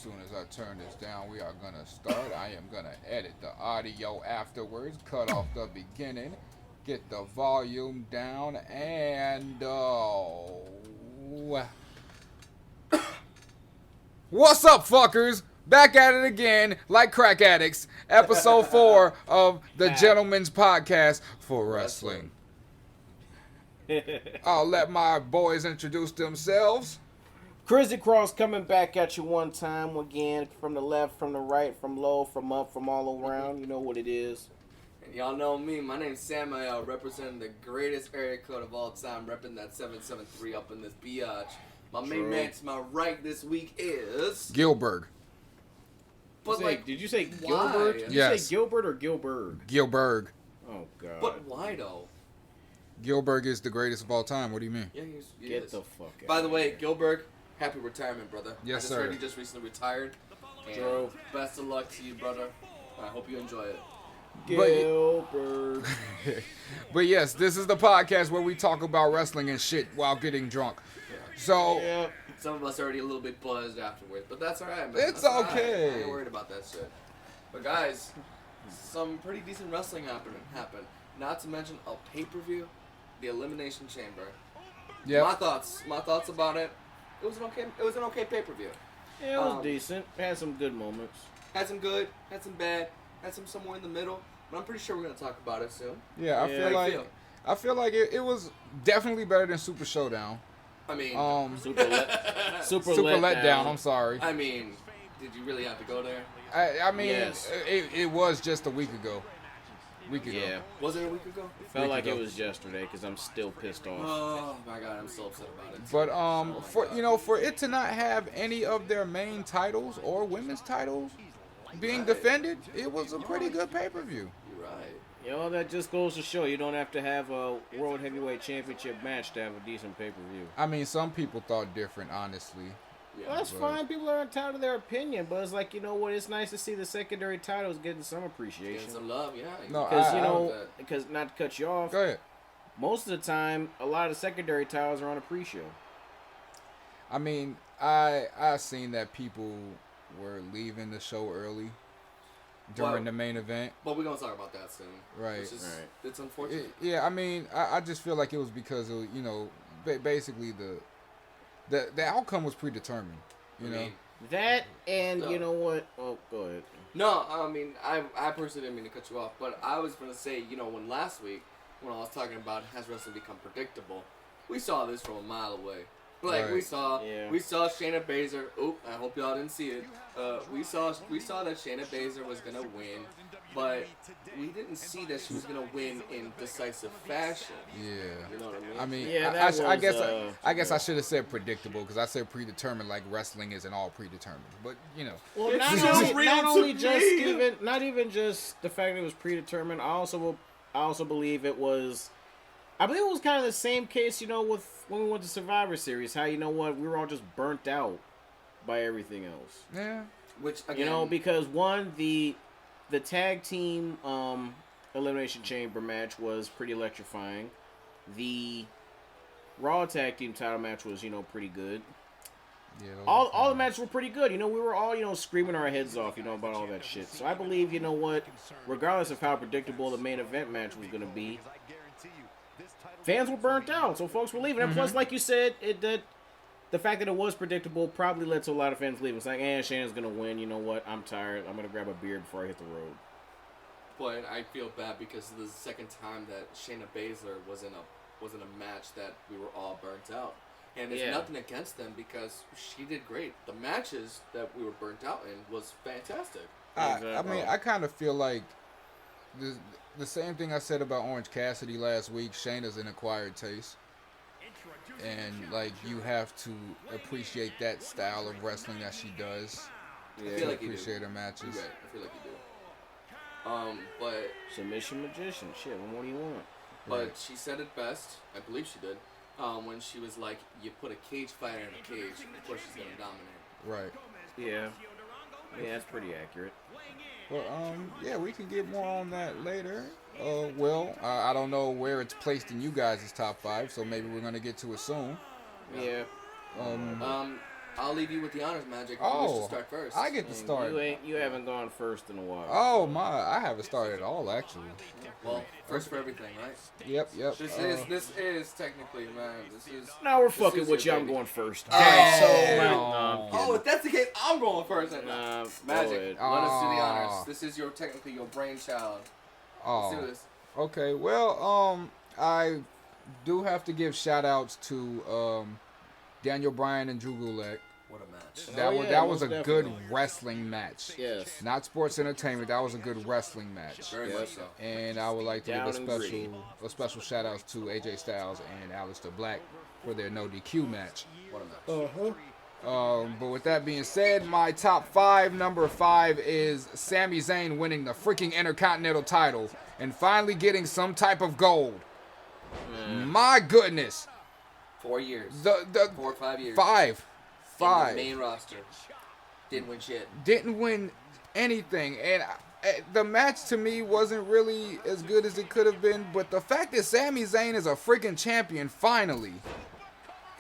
soon as I turn this down, we are gonna start. I am gonna edit the audio afterwards, cut off the beginning, get the volume down, and what's up, fuckers? Back at it again, like crack addicts. Episode 4 of the Gentleman's Podcast for Wrestling. I'll let my boys introduce themselves. Crazy Cross coming back at you one time again, from the left, from the right, from low, from up, from all around. You know what it is. And y'all know me. My name's Samielle, representing the greatest area code of all time, repping that 773 up in this biatch. My main man to my right this week is Gilbert. But did you say why? Gilbert? Did Yes. you say Gilbert or Gilbert? Gilbert. Oh God. But why though? Gilbert is the greatest of all time. What do you mean? Yeah, he Get is. the fuck out. By the way, Gilbert, happy retirement, brother. Yes, I just sir. heard you just recently retired. And True. best of luck to you, brother. I hope you enjoy it. Gilbert. But yes, this is the podcast where we talk about wrestling and shit while getting drunk. So, Yeah. Some of us are already a little bit buzzed afterwards, but that's alright, man. It's That's all right. okay. I ain't worried about that shit. But guys, some pretty decent wrestling happened. Not to mention a pay-per-view, the Elimination Chamber. yeah. My thoughts about it. It was an okay pay-per-view. Yeah, it was decent. Had some good moments. Had some good, had some bad, had some somewhere in the middle. But I'm pretty sure we're gonna talk about it soon. Yeah, Yeah. I feel like it was definitely better than Super Showdown. I mean, Super letdown. I'm sorry. I mean, did you really have to go there? I mean, Yes. it was just a week ago. Yeah. Was it a week ago? Felt like ago. it was yesterday because I'm still pissed off. Oh my god, I'm so upset about it. But for it to not have any of their main titles or women's titles being defended, it was a pretty good pay-per-view. You're right. You know, that just goes to show you don't have to have a World Heavyweight Championship match to have a decent pay-per-view. I mean, some people thought different, honestly. Yeah. Well, that's fine. People are entitled to their opinion, but it's like, you know what? It's nice to see the secondary titles getting some appreciation. Getting some love, yeah. No, Because, I- you I know, love that. because not to cut you off, Go ahead. most of the time, a lot of the secondary titles are on a pre-show. I mean, I seen that people were leaving the show early during Well, the main event. But we're gonna talk about that soon. Right. Which is, Right. It's unfortunate. Yeah, I mean, I just feel like it was because of, you know, basically the outcome was predetermined. You know. That and, No. you know what? Oh, go ahead. No, I mean, I personally didn't mean to cut you off, but I was gonna say, you know, when last week when I was talking about has wrestling become predictable, we saw this from a mile away. Like Right. we saw Yeah. Shayna Baszler. Oop, I hope y'all didn't see it. We saw that Shayna Baszler was gonna win, but we didn't see that she was gonna win in decisive fashion. Yeah. You know what I mean? I mean, Yeah, I that guess I should have said predictable because I said predetermined, like wrestling isn't all predetermined. But you know, Well, It's not so only, real not to only me. just not even just the fact that it was predetermined. I also believe it was. I believe it was kind of the same case, you know, with when we went to Survivor Series. How, you know what, we were all just burnt out by everything else. yeah, Which again, You know, because one, the tag team Elimination Chamber match was pretty electrifying. The Raw tag team title match was, you know, pretty good. yeah. those All are the matches were pretty good. You know, we were all, you know, screaming our heads off, you know, about all that shit. So I believe, you know what, regardless of how predictable the main event match was going to be, fans were burnt out. So folks were leaving. And plus, like you said, the fact that it was predictable probably led to a lot of fans leaving. It's like, Shayna's going to win. You know what? I'm tired. I'm going to grab a beer before I hit the road. but I feel bad because this is the second time that Shayna Baszler was in a match that we were all burnt out. And it's Yeah. nothing against them because she did great. The matches that we were burnt out in was fantastic. I Exactly. mean, I kind of feel like the same thing I said about Orange Cassidy last week. Shayna's an acquired taste, and like you have to appreciate that style of wrestling that she does. I To feel like you do. appreciate her matches. You're right. I feel like you do. But Submission magician. Shit, what more do you want? But she said it best, I believe she did, when she was like, you put a cage fighter in a cage, of course she's going to dominate. Right. Yeah. Yeah, that's pretty accurate. Well, yeah, we can get more on that later. I don't know where it's placed in you guys' top 5, so maybe we're gonna get to it soon. Yeah. I'll leave you with the honors, Magikk. Oh, You wish to start first. I get to start. You haven't gone first in a while. Oh my, I haven't started at all actually. Well, first for everything, right? Yep. This is technically, man. This is. Now we're this fucking is with you. your I'm baby. going first. Damn. Oh, if that's the case, I'm going first. Nah, Magikk, go let ahead. us do the honors. This is technically your brainchild. Let's do this. Okay. Well, I do have to give shout outs to Daniel Bryan and Drew Gulak. What a match. That was most a definitely. good wrestling match. Yes. Not sports entertainment. That was a good wrestling match. Very much so. And I would like to Down give and gritty. a special shout out to AJ Styles and Aleister Black for their no DQ match. What a match. But with that being said, my top 5, number 5 is Sami Zayn winning the freaking Intercontinental title and finally getting some type of gold. My goodness. 4 years. The 4 or 5 years. 5. In the main roster. Didn't win shit. Didn't win anything. And the match to me wasn't really as good as it could have been. But the fact that Sami Zayn is a freaking champion finally,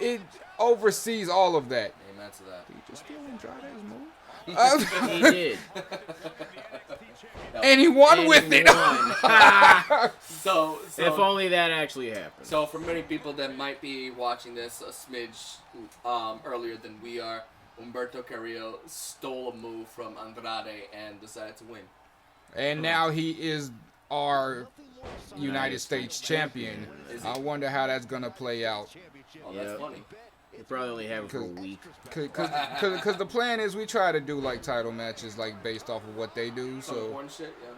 it oversees all of that. Amen to that. Did you just steal Andrade's move? He did. And he won with it. So If only that actually happened. So for many people that might be watching this a smidge earlier than we are, Humberto Carrillo stole a move from Andrade and decided to win. And now he is our United States champion. I wonder how that's going to play out. Oh, that's funny. We'll probably only have it for a week. Because the plan is we try to do like title matches like based off of what they do. Some So, important shit, yeah.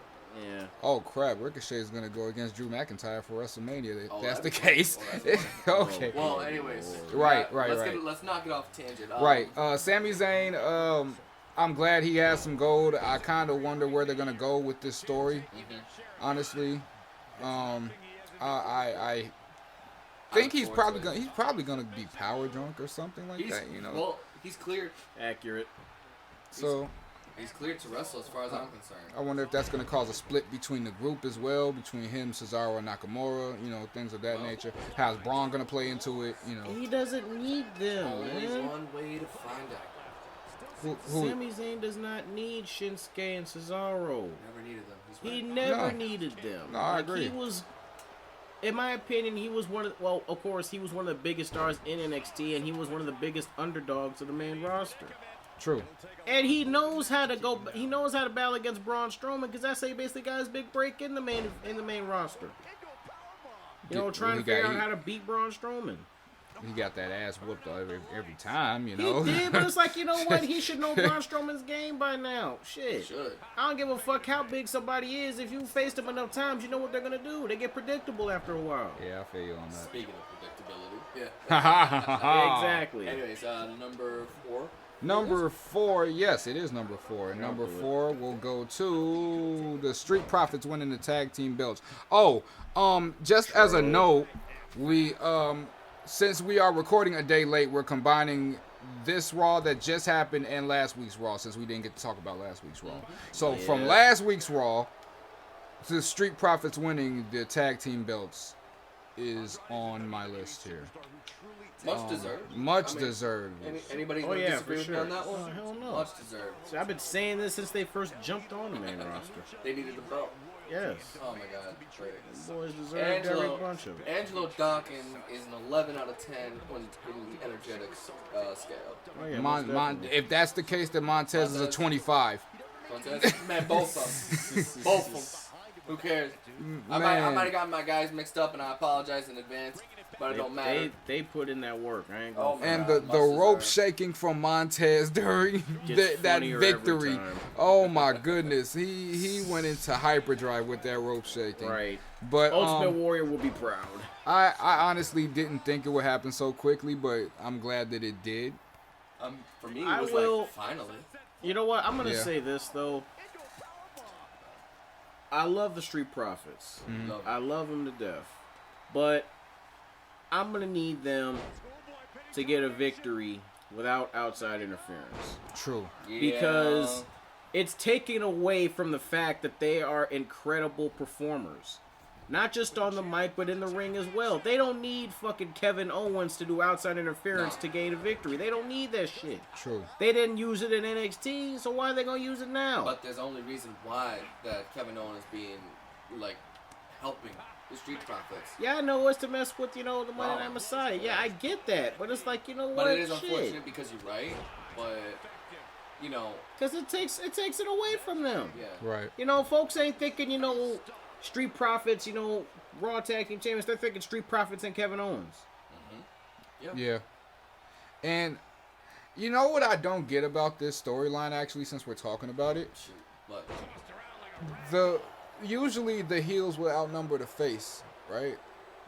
Yeah. oh crap, Ricochet is going to go against Drew McIntyre for WrestleMania. If Oh, that's the that'd be case. funny. Oh, that's Okay. Well, anyways. Right. Let's not get off tangent. Right. Sami Zayn, I'm glad he has some gold. I kind of wonder where they're going to go with this story. Honestly. I think he's probably gonna be power drunk or something like that, you know. Well, he's cleared. Accurate. So He's cleared to wrestle as far as I'm concerned. I wonder if that's gonna cause a split between the group as well, between him, Cesaro, and Nakamura, you know, things of that nature. How's Braun gonna play into it, you know? He doesn't need them, Only man. one way to find out. Sami Zayn does not need Shinsuke and Cesaro. Never needed them. He's He right. never No. needed them. No, I agree. He was, in my opinion, he was one of, well, of course, he was one of the biggest stars in NXT, and he was one of the biggest underdogs of the main roster. True. And he knows how to go. He knows how to battle against Braun Strowman because that's how he basically got his big break in the main roster. You know, trying to figure out how to beat Braun Strowman. He got that ass whooped every time, you know. He did, but it's like, you know what? He should know Braun Strowman's game by now. He Shit. should. I don't give a fuck how big somebody is. If you faced them enough times, you know what they're gonna do. They get predictable after a while. Yeah, I feel you on that. Speaking of predictability. Yeah. Exactly. Anyways, number 4. Number 4, yes, it is number 4. Number 4 will go to the Street Profits winning the tag team belts. Oh, just as a note, we since we are recording a day late, we're combining this Raw that just happened and last week's Raw, since we didn't get to talk about last week's Raw. So from last week's Raw, the Street Profits winning the tag team belts is on my list here. Much deserved. Much deserved. Anybody Oh, gonna yeah, disagree for with me sure. on that one? Oh, hell no. Much deserved. So I've been saying this since they first jumped on the main roster. They needed the belt. Yes. Oh my god. These boys deserve every bunch of it. Angelo Dawkins is an 11 out of 10 on the energetics scale. Oh, yeah, Mon, if that's the case, then Montez is a 25. Man, both of them. Both of them. Who cares? I might have gotten my guys mixed up, and I apologize in advance, but it don't matter. They put in that work. I ain't Oh, gonna And God, the must rope deserve. shaking from Montez during Gets that funnier victory. every time. Oh my goodness, he went into hyperdrive with that rope shaking. Right. But Ultimate Warrior will be proud. I honestly didn't think it would happen so quickly, but I'm glad that it did. For me, it I was will- like, finally. You know what? I'm gonna Yeah. say this though. I love the Street Profits. Love it. I love them to death. But I'm gonna need them to get a victory without outside interference. True. Because Yeah. it's taken away from the fact that they are incredible performers. Not just on the mic, but in the ring as well. They don't need fucking Kevin Owens to do outside interference to gain a victory. They don't need that shit. True. They didn't use it in NXT, so why are they going to use it now? But there's only reason why that Kevin Owens is being, like, helping the Street Profits. Yeah, I know it's to mess with, the Monday Night Messiah. Yeah, I get that. But it's like, what? But it is unfortunate because you're right. But, because it takes it away from them. Yeah. Right. Folks ain't thinking, Street Profits, Raw Tag Team Champions. They're thinking Street Profits and Kevin Owens. Mm-hmm. Yeah. And you know what I don't get about this storyline, actually, since we're talking about it? What? Usually the heels will outnumber the face, right?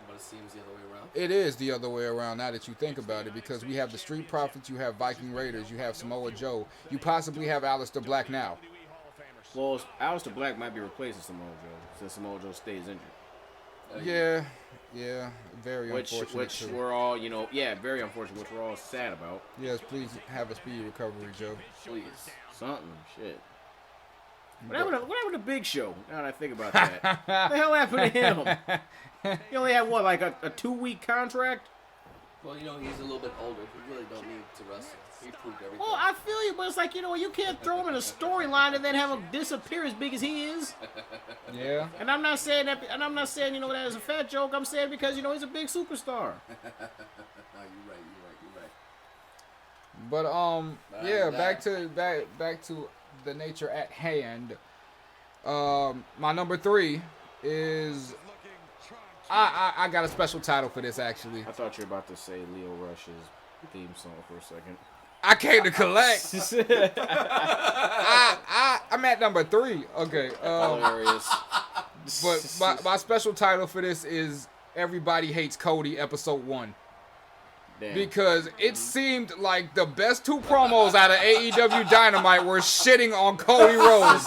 But it seems the other way around. It is the other way around now that you think about it, because we have the Street Profits, you have Viking Raiders, you have Samoa Joe, you possibly have Aleister Black now. Well, Aleister Black might be replacing Samoa Joe since Samoa Joe stays injured. Yeah, very unfortunate. Which too. we're all, very unfortunate, which we're all sad about. Yes, please have a speedy recovery, Joe. Please. Something, shit. What happened to Big Show, now that I think about that? What the hell happened to him? He only had, like a 2-week contract? Well, he's a little bit older. He really don't need to wrestle. He proved everything. Well, I feel you, but it's like, you can't throw him in a storyline and then have him disappear as big as he is. Yeah. And I'm not saying that that is a fat joke. I'm saying because, he's a big superstar. You're right. But back to the nature at hand. My number 3 is I got a special title for this, actually. I thought you were about to say Leo Rush's theme song for a second. I came to collect. I'm at number 3. Okay. Hilarious. But my special title for this is Everybody Hates Cody, episode 1. Damn. Because it seemed like the best 2 promos out of AEW Dynamite were shitting on Cody Rhodes.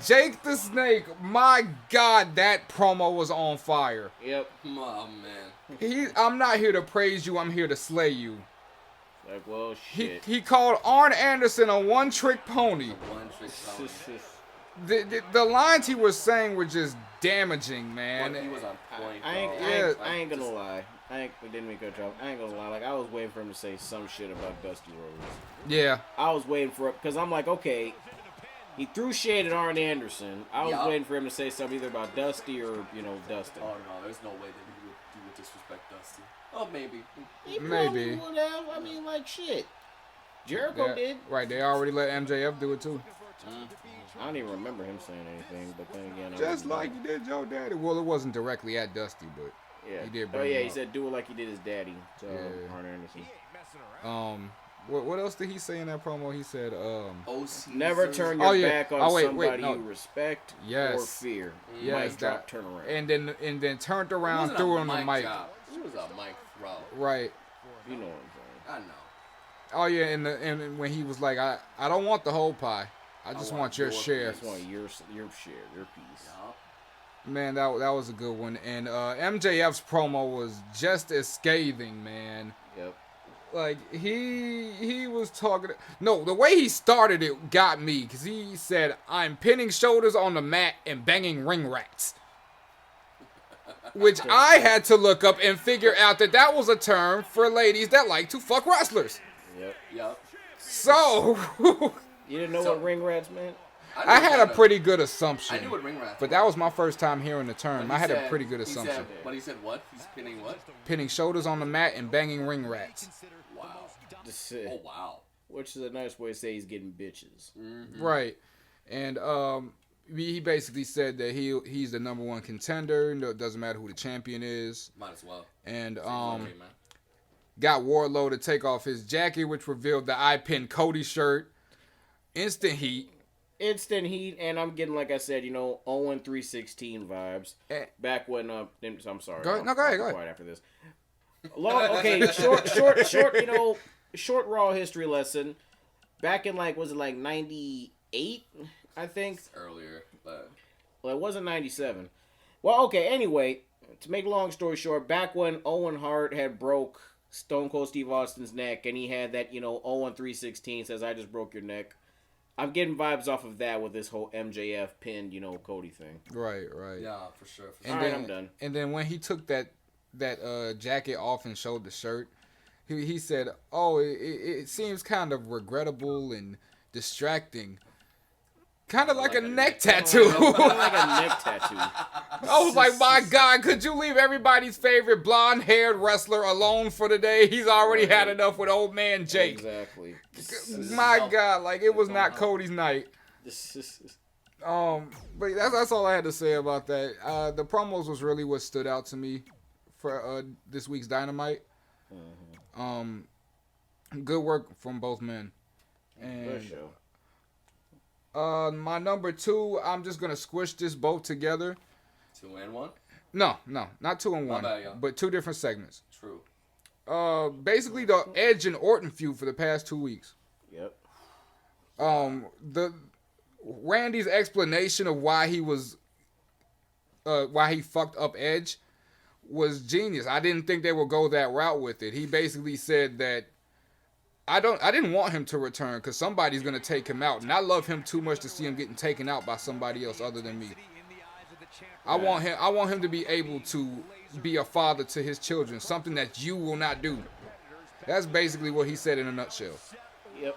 Jake the Snake, my God, that promo was on fire. Yep. Oh, man. I'm not here to praise you, I'm here to slay you. Like, well, shit. He called Arn Anderson a one-trick pony. One-trick pony. The lines he was saying were just damaging, man. He was on point. I ain't gonna lie. I didn't make a joke. I ain't gonna lie. Like, I was waiting for him to say some shit about Dusty Rhodes. Yeah. I was waiting for it because I'm like, okay, he threw shade at Arn Anderson. I was waiting for him to say something either about Dusty or Dustin. Oh no, there's no way that he would disrespect Dusty. Oh, maybe. He probably would have. I mean, like, shit. Jericho did. Right, they already let MJF do it too. I don't even remember him saying anything, but then again, just like he did Joe Daddy. Well, it wasn't directly at Dusty, but he did. He said do it like he did his daddy. So Arn Anderson. What else did he say in that promo? He said, never turn your back on somebody you respect or fear. Yes, mic drop, turn around. And then turned around, threw on the mic. It was a mic throw. Right. You know what I'm saying? I know. Oh yeah, and when he was like, I don't want the whole pie. I just want your share. I just want your share, your piece. Man, that was a good one. And MJF's promo was just as scathing, man. Yep. Like, he was talking... No, the way he started it got me, because he said, I'm pinning shoulders on the mat and banging ring rats. Which I had to look up and figure out that was a term for ladies that like to fuck wrestlers. Yep. So... You didn't know what ring rats meant? I had a pretty good assumption. I knew what ring rats but that was my first time hearing the term. I had a pretty good assumption. He said what? He's pinning what? Pinning shoulders on the mat and banging ring rats. Wow. Oh, wow. Which is a nice way to say he's getting bitches. Mm-hmm. Right. And he basically said that he's the number 1 contender. No, it doesn't matter who the champion is. Might as well. And got Wardlow to take off his jacket, which revealed the I Pin Cody shirt. Instant heat, and I'm getting, like I said, Owen 316 vibes. Back when, I'm sorry. Go ahead. Quiet after this. Short Raw history lesson. Back in, was it 98, I think? It's earlier, but... Well, it wasn't 97. Well, okay, anyway, to make a long story short, back when Owen Hart had broke Stone Cold Steve Austin's neck, and he had that, Owen 316 says, I just broke your neck I'm getting vibes off of that with this whole MJF pinned, Cody thing. Right. Yeah, for sure. And All then, right, I'm done. And then when he took that jacket off and showed the shirt, he said, "Oh, it seems kind of regrettable and distracting." Kind of like a neck tattoo. Like a neck tattoo. I was like, my God, could you leave everybody's favorite blonde-haired wrestler alone for the day? He's already had enough with old man Jake. Exactly. My God, like, it was not Cody's night. But that's all I had to say about that. The promos was really what stood out to me for this week's Dynamite. Good work from both men. And my number 2, I'm just gonna squish this both together. 2 and 1? No, not 2 and 1, but 2 different segments. True. Basically the Edge and Orton feud for the past 2 weeks. Yep. The Randy's explanation of why he fucked up Edge was genius. I didn't think they would go that route with it. He basically said that I didn't want him to return because somebody's gonna take him out, and I love him too much to see him getting taken out by somebody else other than me. I want him to be able to be a father to his children, something that you will not do. That's basically what he said in a nutshell. Yep.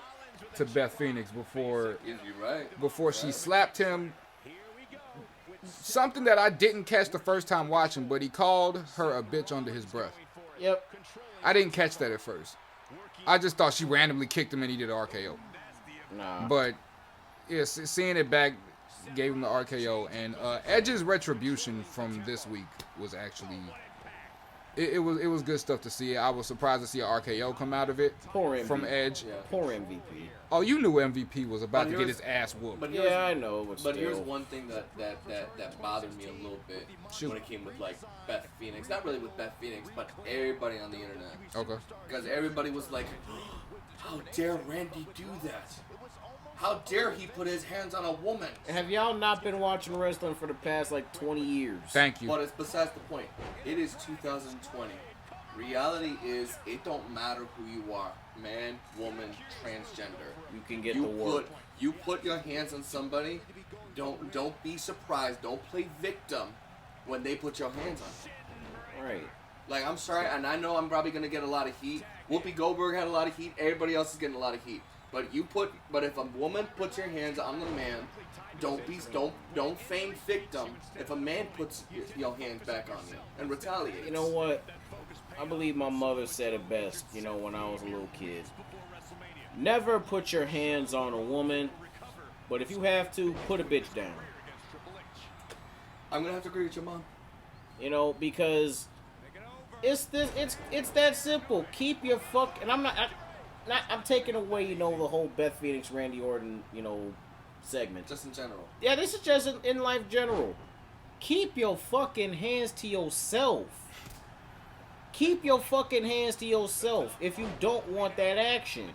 To Beth Phoenix before she slapped him. Something that I didn't catch the first time watching, but he called her a bitch under his breath. Yep. I didn't catch that at first. I just thought she randomly kicked him and he did an RKO. Nah. But yeah, seeing it back gave him the RKO. And Edge's retribution from this week was actually it was good stuff to see. I was surprised to see an RKO come out of it from Edge. Yeah. Poor MVP. Oh, you knew MVP was about to get his ass whooped. But yeah, I know. But here's one thing that bothered me a little bit when it came with like Beth Phoenix. Not really with Beth Phoenix, but everybody on the internet. Okay. Because everybody was like, "How dare Randy do that? How dare he put his hands on a woman?" Have y'all not been watching wrestling for the past like 20 years? Thank you. But it's besides the point. It is 2020. Reality is, it don't matter who you are, man, woman, transgender. You can get the work. You put your hands on somebody. Don't be surprised. Don't play victim when they put your hands on you. Right. Like, I'm sorry, and I know I'm probably gonna get a lot of heat. Whoopi Goldberg had a lot of heat. Everybody else is getting a lot of heat. But if a woman puts your hands on the man, don't feign victim. If a man puts your hands back on you and retaliates. You know what? I believe my mother said it best, when I was a little kid. Never put your hands on a woman, but if you have to, put a bitch down. I'm gonna have to agree with your mom. Because it's that simple. Keep your and I'm taking away, the whole Beth Phoenix, Randy Orton, segment. Just in general. Yeah, this is just in life general. Keep your fucking hands to yourself. Keep your fucking hands to yourself if you don't want that action.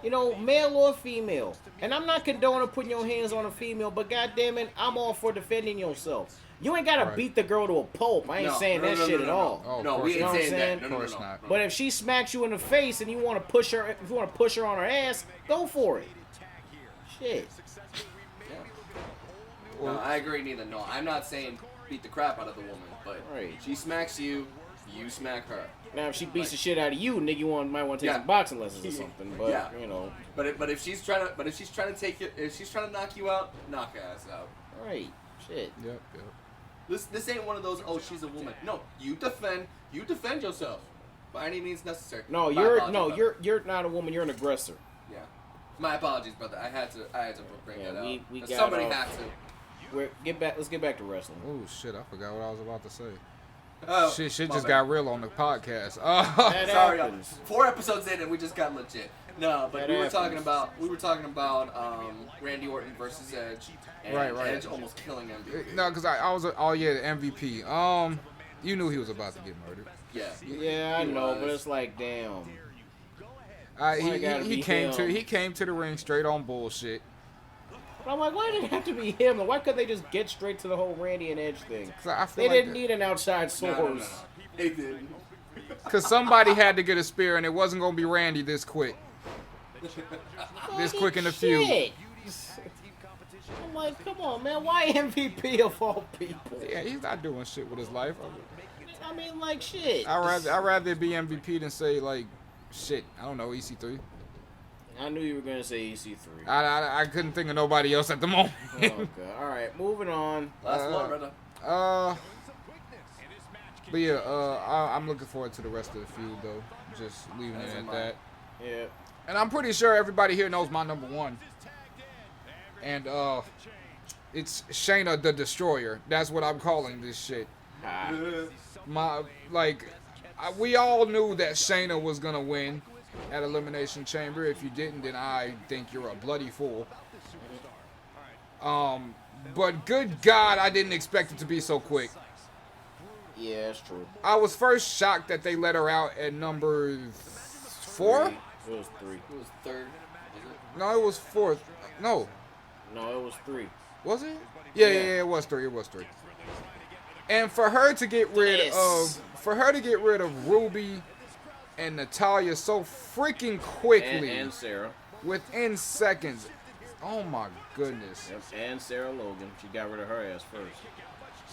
Male or female. And I'm not condoning putting your hands on a female, but goddammit, I'm all for defending yourself. You ain't gotta beat the girl to a pulp. I ain't saying that shit at all. Oh, no, we ain't saying that. Of course not. But if she smacks you in the face and you want to push her, if you want to push her on her ass, go for it. Shit. Yeah. No, I agree. Neither. No, I'm not saying beat the crap out of the woman, but she smacks you, you smack her. Now, if she beats the shit out of you, nigga, might want to take some boxing lessons or something. But But if she's trying to take it, if she's trying to knock you out, knock her ass out. Right. Shit. Yep. This ain't one of those, oh, she's a woman. No, you defend yourself by any means necessary. No, you're not a woman. You're an aggressor. Yeah. My apologies, brother. I had to bring that out. We got somebody off. had to. Let's get back to wrestling. Oh shit! I forgot what I was about to say. Oh, shit just got real on the podcast. Sorry, 4 episodes in and we just got legit. No, but we were talking about Randy Orton versus Edge, and Edge almost killing MVP. No, because I was the MVP. You knew he was about to get murdered. Yeah, I know, but it's like, damn. He came to the ring straight on bullshit. But I'm like, why did it have to be him? Why couldn't they just get straight to the whole Randy and Edge thing? They didn't need an outside source. No. They didn't. Because somebody had to get a spear, and it wasn't going to be Randy this quick. This quick in the feud. Shit. I'm like, come on, man. Why MVP of all people? Yeah, he's not doing shit with his life. I mean, like, shit. I'd rather it be MVP than say, like, shit, I don't know, EC3. I knew you were going to say EC3. I couldn't think of nobody else at the moment. Oh, God. All right, moving on. Last one, brother. But yeah, I'm looking forward to the rest of the feud, though. Just leaving it at that. Yeah. And I'm pretty sure everybody here knows my number one. And it's Shayna the Destroyer. That's what I'm calling this shit. We all knew that Shayna was gonna win at Elimination Chamber. If you didn't, then I think you're a bloody fool. But good God, I didn't expect it to be so quick. Yeah, that's true. I was first shocked that they let her out at number 4. It was 3. It was third. Was it? No, it was 4th. No, it was 3. was it? Yeah, it was 3. It was 3. And for her to get rid of Ruby and Natalya so freaking quickly And Sarah. within seconds. Oh my goodness. Yep. And Sarah Logan. She got rid of her ass first.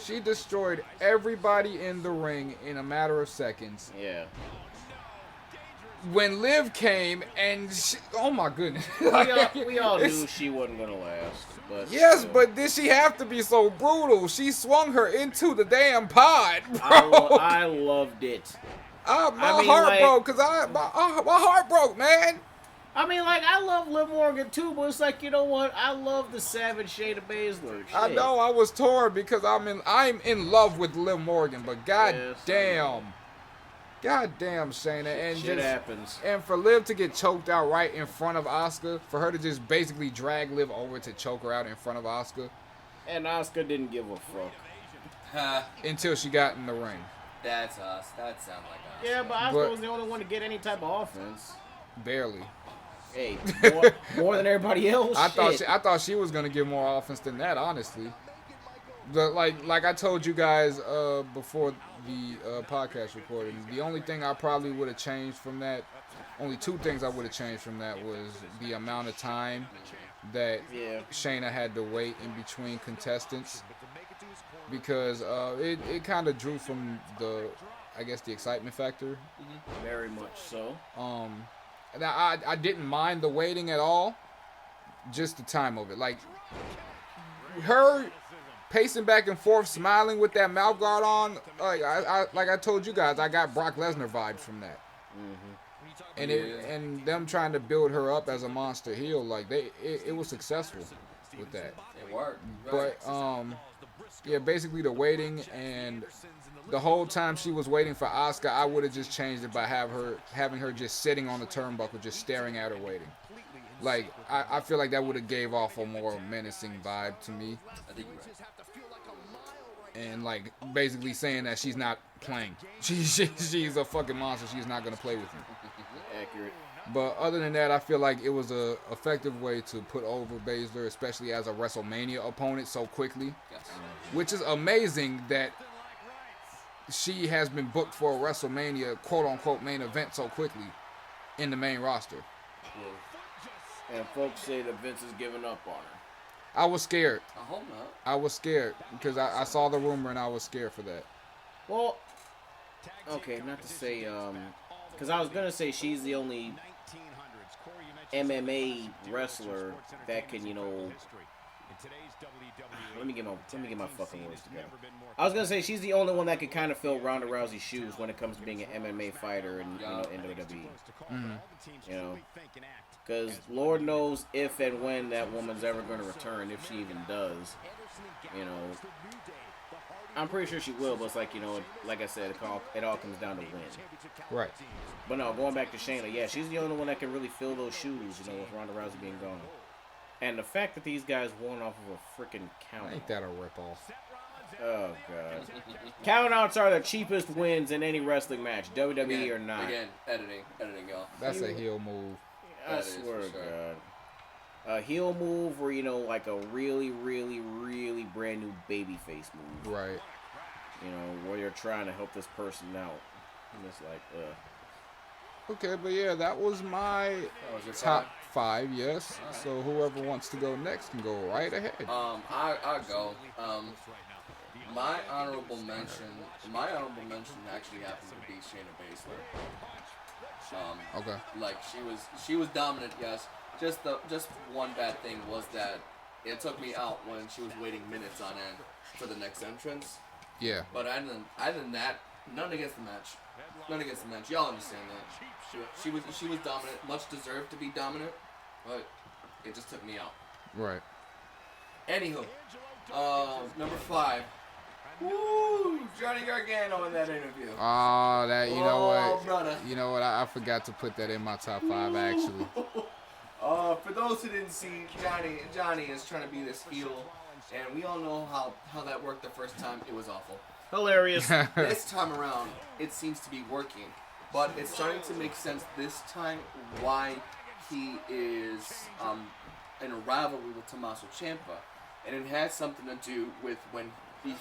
She destroyed everybody in the ring in a matter of seconds. Yeah. When Liv came and oh my goodness. We all knew she wasn't going to last. But Yes, but did she have to be so brutal? She swung her into the damn pod, bro. I loved it. My heart broke because my heart broke, man. I mean, like, I love Liv Morgan too, but it's like, you know what? I love the savage shade of Baszler. Shit. I know I was torn because I'm in love with Liv Morgan, but God damn, Shayna, and shit happens. And for Liv to get choked out right in front of Asuka, for her to just basically drag Liv over to choke her out in front of Asuka, and Asuka didn't give a fuck until she got in the ring. That's us. That sounds like us. Yeah, but Asuka was the only one to get any type of offense. Barely. Hey, more than everybody else. I thought she was gonna get more offense than that, honestly. Like I told you guys before the podcast recording, the only thing I probably would have changed from that, only 2 things I would have changed from that was the amount of time that Shayna had to wait in between contestants, because it kind of drew from the excitement factor. Very much so. And I didn't mind the waiting at all, just the time of it. Like, her pacing back and forth, smiling with that mouth guard on, like I told you guys, I got Brock Lesnar vibes from that. And and them trying to build her up as a monster heel, like it was successful with that. It worked. But basically the waiting, and the whole time she was waiting for Asuka, I would have just changed it by having her just sitting on the turnbuckle, just staring at her waiting. Like, I feel like that would have gave off a more menacing vibe to me. I think you're right. And like basically saying that she's not playing. She's a fucking monster. She's not gonna play with you. Accurate. But other than that, I feel like it was a effective way to put over Baszler, especially as a WrestleMania opponent so quickly. Yes. Which is amazing that she has been booked for a WrestleMania quote-unquote main event so quickly in the main roster. And folks say that Vince is giving up on her. I was scared. I hope not. I was scared because I saw the rumor and I was scared for that. Well, okay, not to say, because I was going to say she's the only MMA wrestler that can, let me get my fucking words together. I was gonna say she's the only one that can kind of fill Ronda Rousey's shoes when it comes to being an MMA fighter in WWE. Because Lord knows if and when that woman's ever going to return, if she even does. I'm pretty sure she will, but it's like, like I said, it all comes down to win. Right. But no, going back to Shayna, she's the only one that can really fill those shoes, with Ronda Rousey being gone. And the fact that these guys won off of a freaking count. Ain't that a ripoff? Oh, God. Countouts are the cheapest wins in any wrestling match, WWE or not. Again, editing, y'all. That's a heel move. I swear to God. A heel move or, like a really, really, really brand new babyface move. Right. Where you're trying to help this person out. And it's like, Okay, but yeah, that was my That was your top 5. Yes. So whoever wants to go next can go right ahead. I'll go. My honorable mention actually happens to be Shayna Baszler. Okay. Like she was dominant, yes. Just one bad thing was that it took me out when she was waiting minutes on end for the next entrance. Yeah. But other than that, none against the match. None against the match. Y'all understand that. She was dominant, much deserved to be dominant, but it just took me out. Right. Anywho, number 5. Woo! Johnny Gargano in that interview. Oh, you know what? Brother. You know what? I forgot to put that in my top 5 actually. For those who didn't see, Johnny is trying to be this heel, and we all know how that worked the first time. It was awful. Hilarious. This time around, it seems to be working, but it's starting to make sense this time why he is in a rivalry with Tommaso Ciampa, and it has something to do with when he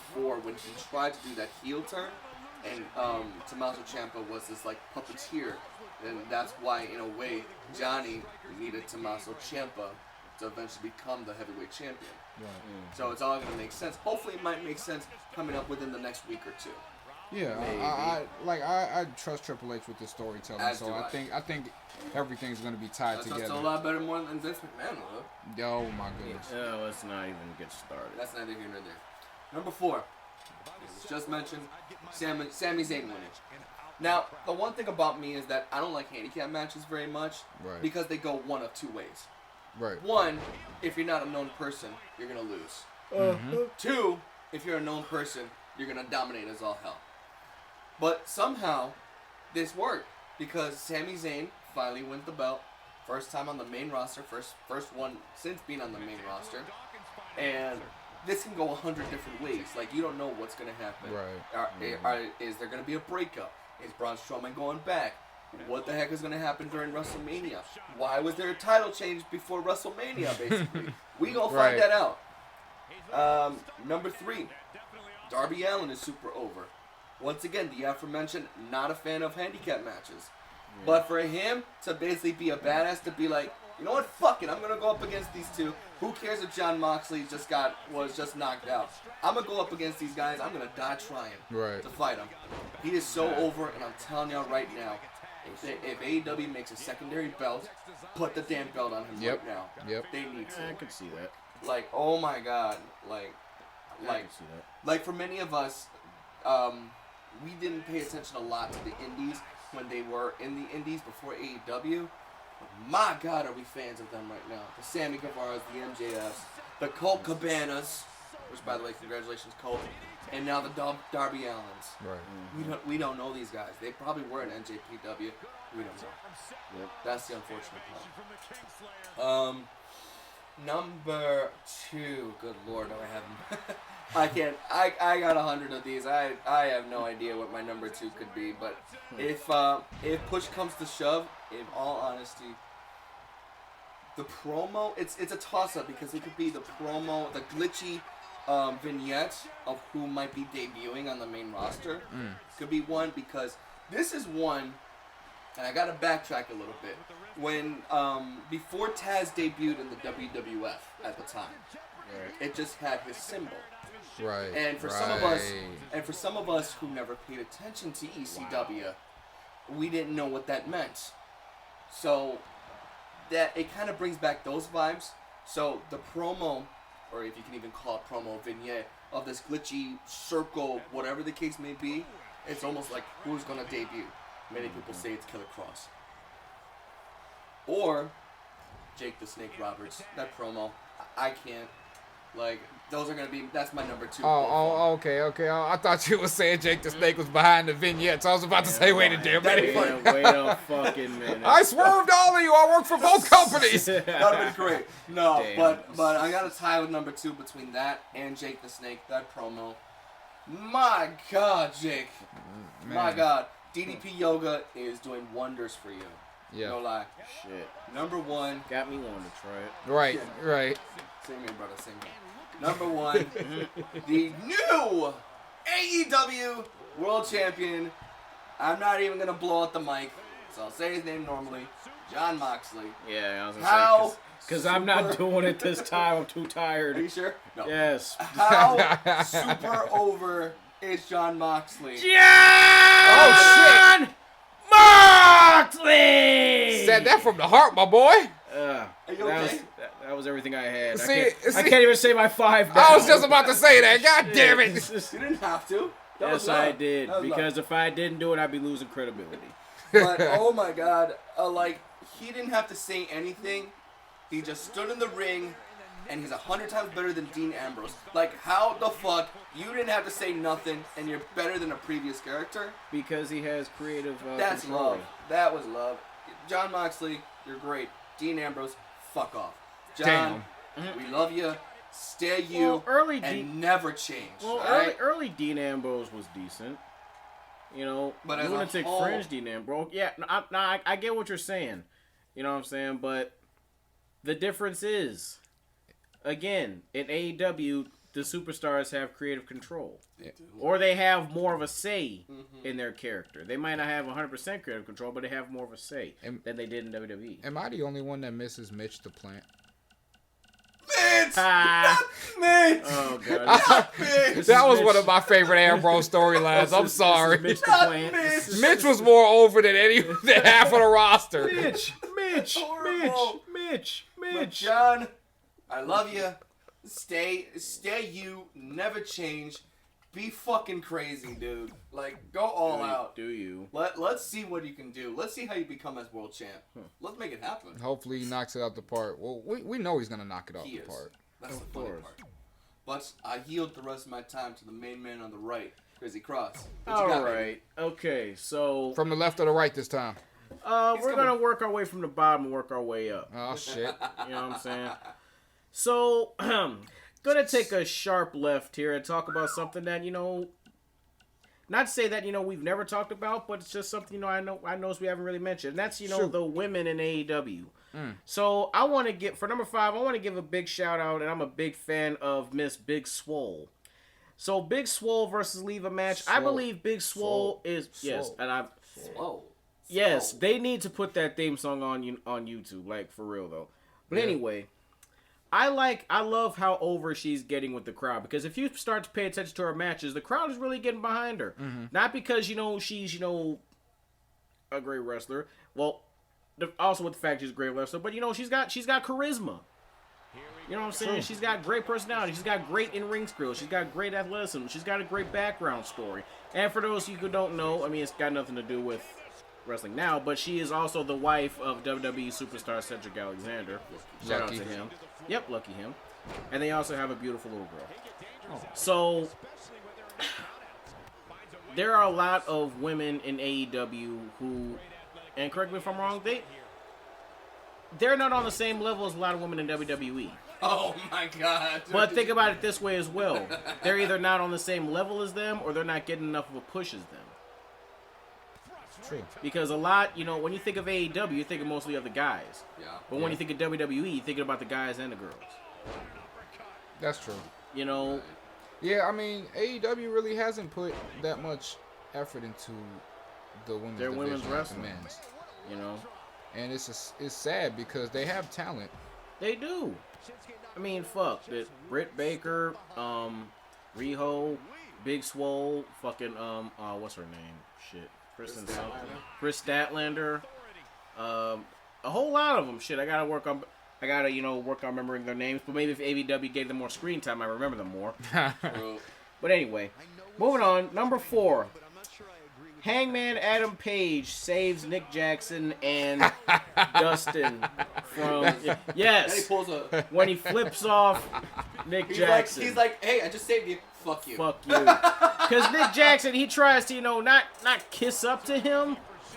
tried to do that heel turn, and Tommaso Ciampa was this like puppeteer, and that's why in a way Johnny needed Tommaso Ciampa to eventually become the heavyweight champion. Right. So it's all gonna make sense. Hopefully, it might make sense coming up within the next week or two. Yeah, I trust Triple H with this storytelling, As so do I think everything's gonna be tied That's together. a lot better more than Vince McMahon would. Oh my goodness. Yeah, let's not even get started. That's neither here nor there. Number 4, as just mentioned, Sami Zayn winning. Now, the one thing about me is that I don't like handicap matches very much, Right. because they go one of 2 ways. Right. One, if you're not a known person, you're gonna lose. Mm-hmm. 2, if you're a known person, you're gonna dominate as all hell. But somehow, this worked because Sami Zayn finally wins the belt, first time on the main roster, first one since being on the main roster, and this can go 100 different ways. Like, you don't know what's gonna happen. Right. Is there gonna be a breakup? Is Braun Strowman going back? What the heck is going to happen during WrestleMania? Why was there a title change before WrestleMania, basically? We going to find that out. Number 3, Darby Allin is super over. Once again, the aforementioned, not a fan of handicap matches. Yeah. But for him to basically be a badass, to be like, you know what, fuck it, I'm going to go up against these two. Who cares if Jon Moxley was just knocked out? I'm going to go up against these guys. I'm going to die trying to fight them. He is so over, and I'm telling y'all right now, if AEW makes a secondary belt, put the damn belt on him right now. Yep. They need to. I could see that. Like, oh my god. I could see that. Like for many of us, we didn't pay attention a lot to the indies when they were in the indies before AEW. My god, are we fans of them right now. The Sammy Guevaras, the MJFs, the Colt Cabanas, which by the way, congratulations Colt, and now the Darby Allins. Right. We don't know these guys. They probably were in NJPW. We don't know. Yep. That's the unfortunate part. Number 2. Good lord, do I have them? I can't. I got 100 of these. I have no idea what my number 2 could be. But if push comes to shove, in all honesty, the promo, it's a toss up because it could be the promo, the glitchy vignette of who might be debuting on the main roster. Could be one because this is one, and I gotta backtrack a little bit. When before Taz debuted in the WWF at the time, it just had his symbol. Right. And for some of us who never paid attention to ECW, we didn't know what that meant. So that it kind of brings back those vibes. So the promo, or if you can even call it promo vignette, of this glitchy circle, whatever the case may be, it's almost like who's gonna debut. Many people say it's Killer Cross. Or Jake the Snake Roberts. That promo, I can't. Like, those are going to be, that's my number 2. Okay. I thought you were saying Jake the Snake was behind the vignettes. I was about to say, wait a damn minute. Wait a fucking minute. I swerved all of you. I work for both companies. That would have been great. No, Damn. but I got to tie with number 2 between that and Jake the Snake, that promo. My God, Jake. Man. My God. DDP Yoga is doing wonders for you. Yeah. No lie. Shit. Number 1. Got me wanting to try it. Right. Same here, brother. Same here. Number 1, the new AEW World Champion. I'm not even going to blow out the mic. so I'll say his name normally. Jon Moxley. Yeah, I was How gonna say, because I'm not doing it this time. I'm too tired. Are you sure? No. Yes. How super over is Jon Moxley? Jon Moxley! Said that from the heart, my boy. Are you okay? That was everything I had. See, I can't even say my 5 now. I was just about to say that. God damn it. You didn't have to. Yes, I did. Because if I didn't do it, I'd be losing credibility. But, oh my God. Like, he didn't have to say anything. He just stood in the ring, and he's 100 times better than Dean Ambrose. Like, how the fuck? You didn't have to say nothing, and you're better than a previous character? Because he has creative That's control. love. That was love. Jon Moxley, you're great. Dean Ambrose, fuck off. John, we love you. Stay you and never change. Well, early Dean Ambrose was decent. You know, but as Lunatic Fringe Dean Ambrose. Yeah, I get what you're saying. You know what I'm saying? But the difference is, again, in AEW, the superstars have creative control. Yeah. Or they have more of a say in their character. They might not have 100% creative control, but they have more of a say than they did in WWE. Am I the only one that misses Mitch the Plant? Mitch! Not Mitch! Oh, God. Not Mitch! That was one of my favorite Ambrose storylines. I'm sorry. Mitch the Plant. Mitch was more over than than half of the roster. Mitch! But John, I love you. Stay you. Never change. Be fucking crazy, dude. Like, go all out. Do you? Let's see what you can do. Let's see how you become as world champ. Let's make it happen. Hopefully he knocks it out the park. Well, we know he's gonna knock it out the park. That's the funny part. But I yield the rest of my time to the main man on the right, Crazy Cross. All right. Okay. So from the left or the right this time? We're gonna work our way from the bottom and work our way up. Oh shit! You know what I'm saying? So, gonna take a sharp left here and talk about something that, you know, not to say that, you know, we've never talked about, but it's just something, you know, I know we haven't really mentioned. And that's, you know, the women in AEW. So I want to get, for number 5, I want to give a big shout out, and I'm a big fan of Miss Big Swole. So Big Swole versus Leva match. I believe Big Swole is, yes, and I've, yes, they need to put that theme song on YouTube, like, for real, though. But anyway, I love how over she's getting with the crowd, because if you start to pay attention to her matches, the crowd is really getting behind her. Not because, you know, she's, you know, a great wrestler. Well, also with the fact she's a great wrestler, but, you know, she's got charisma. You know what I'm saying? She's got great personality. She's got great in-ring skills. She's got great athleticism. She's got a great background story. And for those of you who don't know, I mean, it's got nothing to do with wrestling now, but she is also the wife of WWE superstar Cedric Alexander. Shout out to him. Yep, lucky him. And they also have a beautiful little girl. So, there are a lot of women in AEW who, and correct me if I'm wrong, they're not on the same level as a lot of women in WWE. Oh my God. But think about it this way as well. They're either not on the same level as them, or they're not getting enough of a push as them. True. Because a lot, you know, when you think of AEW, you're thinking mostly of the guys. Yeah. But when you think of WWE, you're thinking about the guys and the girls. That's true. You know? Yeah, I mean, AEW really hasn't put that much effort into the women's division, women's wrestling. the men's. You know? And it's sad because they have talent. They do. I mean, fuck. Britt Baker, Riho, Big Swole, fucking, what's her name? Shit. Chris Statlander. A whole lot of them. Shit, I gotta work on remembering their names. But maybe if AEW gave them more screen time, I remember them more. But anyway, moving on. Number 4. Hangman Adam Page saves Nick Jackson and Dustin from yes. When he flips off Nick Jackson. He's like, hey, I just saved you. Fuck you. Fuck you. Because Nick Jackson, he tries to, you know, not kiss up to him,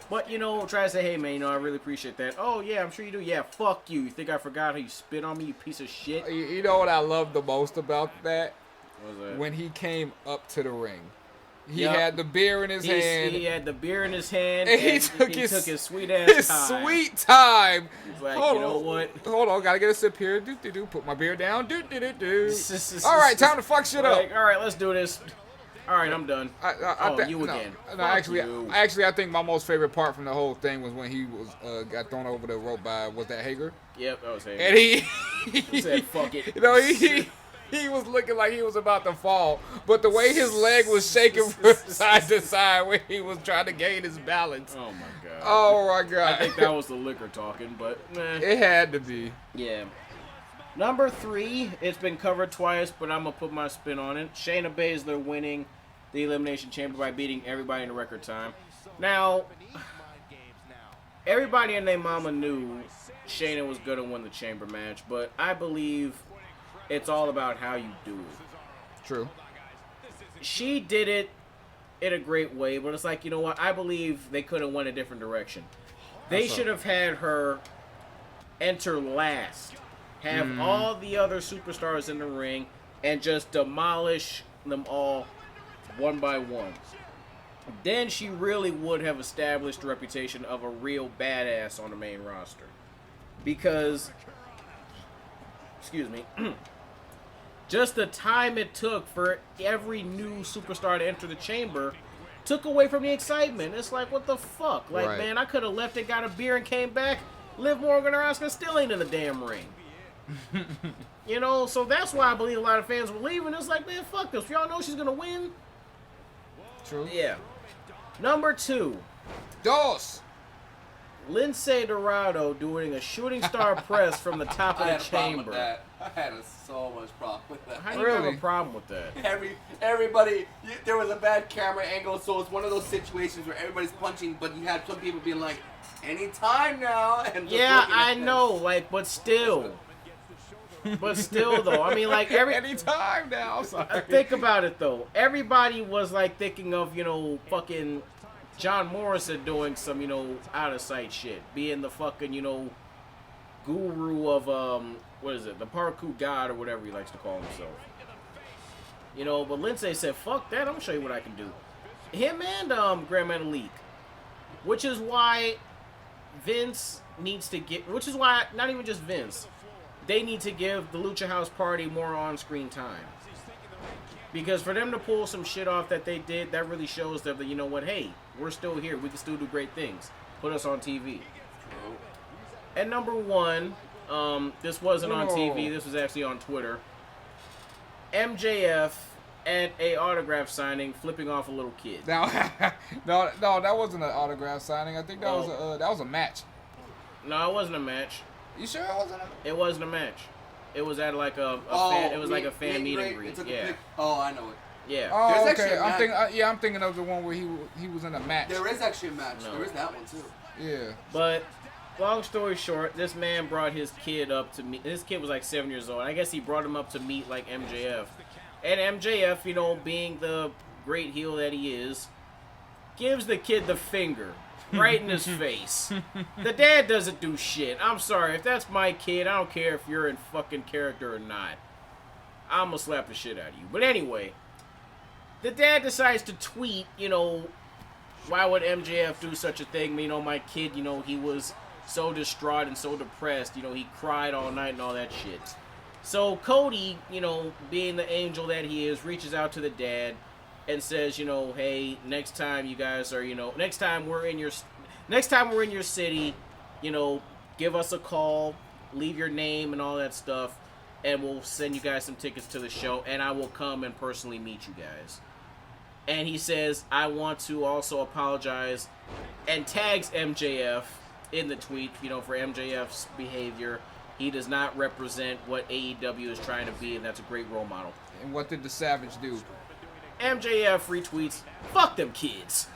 but, you know, tries to say, hey, man, you know, I really appreciate that. Oh, yeah, I'm sure you do. Yeah, fuck you. You think I forgot how you spit on me, you piece of shit? You know what I love the most about that? What was that? When he came up to the ring. He had the beer in his hand. He had the beer in his hand, and he took his sweet ass time. Sweet time. He's like, you know what? Hold on, gotta get a sip here. Put my beer down. All right, time to fuck shit up. All right, let's do this. All right, I'm done. You again. No, actually, I think my most favorite part from the whole thing was when he was got thrown over the rope by, was that Hager? Yep, that was Hager. And he said, "Fuck it." You know, he was looking like he was about to fall, but the way his leg was shaking from side to side when he was trying to gain his balance. Oh my god. Oh my god. I think that was the liquor talking, but it had to be. Yeah. Number 3, it's been covered twice, but I'm going to put my spin on it. Shayna Baszler winning the Elimination Chamber by beating everybody in record time. Now, everybody and their mama knew Shayna was going to win the Chamber match, but I believe it's all about how you do it. True. She did it in a great way, but it's like, you know what? I believe they could have went a different direction. They should have had her enter last. Have all the other superstars in the ring and just demolish them all one by one. Then she really would have established the reputation of a real badass on the main roster. Because, excuse me, just the time it took for every new superstar to enter the chamber took away from the excitement. It's like, what the fuck? Like, right. Man, I could have left and got a beer and came back. Liv Morgan or Asuka still ain't in the damn ring. You know, so that's why I believe a lot of fans were leaving. It's like, man, fuck this. Y'all know she's going to win. True. Yeah. Number 2. Dos. Lindsay Dorado doing a shooting star press from the top of the chamber. I had so much problem with that. How do you have a problem with that? Everybody, there was a bad camera angle, so it's one of those situations where everybody's punching, but you had some people being like, anytime now. And yeah, I know, like, but still. But still, though, I mean, like, anytime now. Sorry. Think about it, though. Everybody was, like, thinking of, you know, fucking John Morrison doing some, you know, out-of-sight shit. Being the fucking, you know, guru of, what is it? The parkour god or whatever he likes to call himself. You know, but Lindsay said, fuck that, I'm going to show you what I can do. Him and Grand Metalik. Which is why Vince needs to get... Which is why, not even just Vince... They need to give the Lucha House Party more on-screen time. Because for them to pull some shit off that they did, that really shows them that, you know what, hey, we're still here. We can still do great things. Put us on TV. And number 1, this wasn't on TV. This was actually on Twitter. MJF at a autograph signing, flipping off a little kid. No, that wasn't an autograph signing. I think that was a match. No, it wasn't a match. You sure it wasn't? It wasn't a match. It was at like a fan meet and greet. Yeah. Oh, I know it. Yeah. Oh, There's okay. I'm thinking of the one where he was in a match. There is actually a match. No. There is that one too. Yeah. But long story short, this man brought his kid up to meet. His kid was like 7 years old. I guess he brought him up to meet like MJF. And MJF, you know, being the great heel that he is, gives the kid the finger. Right in his face. The dad doesn't do shit. I'm sorry. If that's my kid, I don't care if you're in fucking character or not. I'm gonna slap the shit out of you. But anyway, the dad decides to tweet, you know, why would MJF do such a thing? You know, my kid, you know, he was so distraught and so depressed. You know, he cried all night and all that shit. So Cody, you know, being the angel that he is, reaches out to the dad and says, you know, hey, next time you guys are, you know, next time we're in your city, you know, give us a call, leave your name and all that stuff, and we'll send you guys some tickets to the show, and I will come and personally meet you guys. And he says, I want to also apologize, and tags MJF in the tweet, you know, for MJF's behavior. He does not represent what AEW is trying to be, and that's a great role model. And what did the Savage do? MJF retweets, fuck them kids.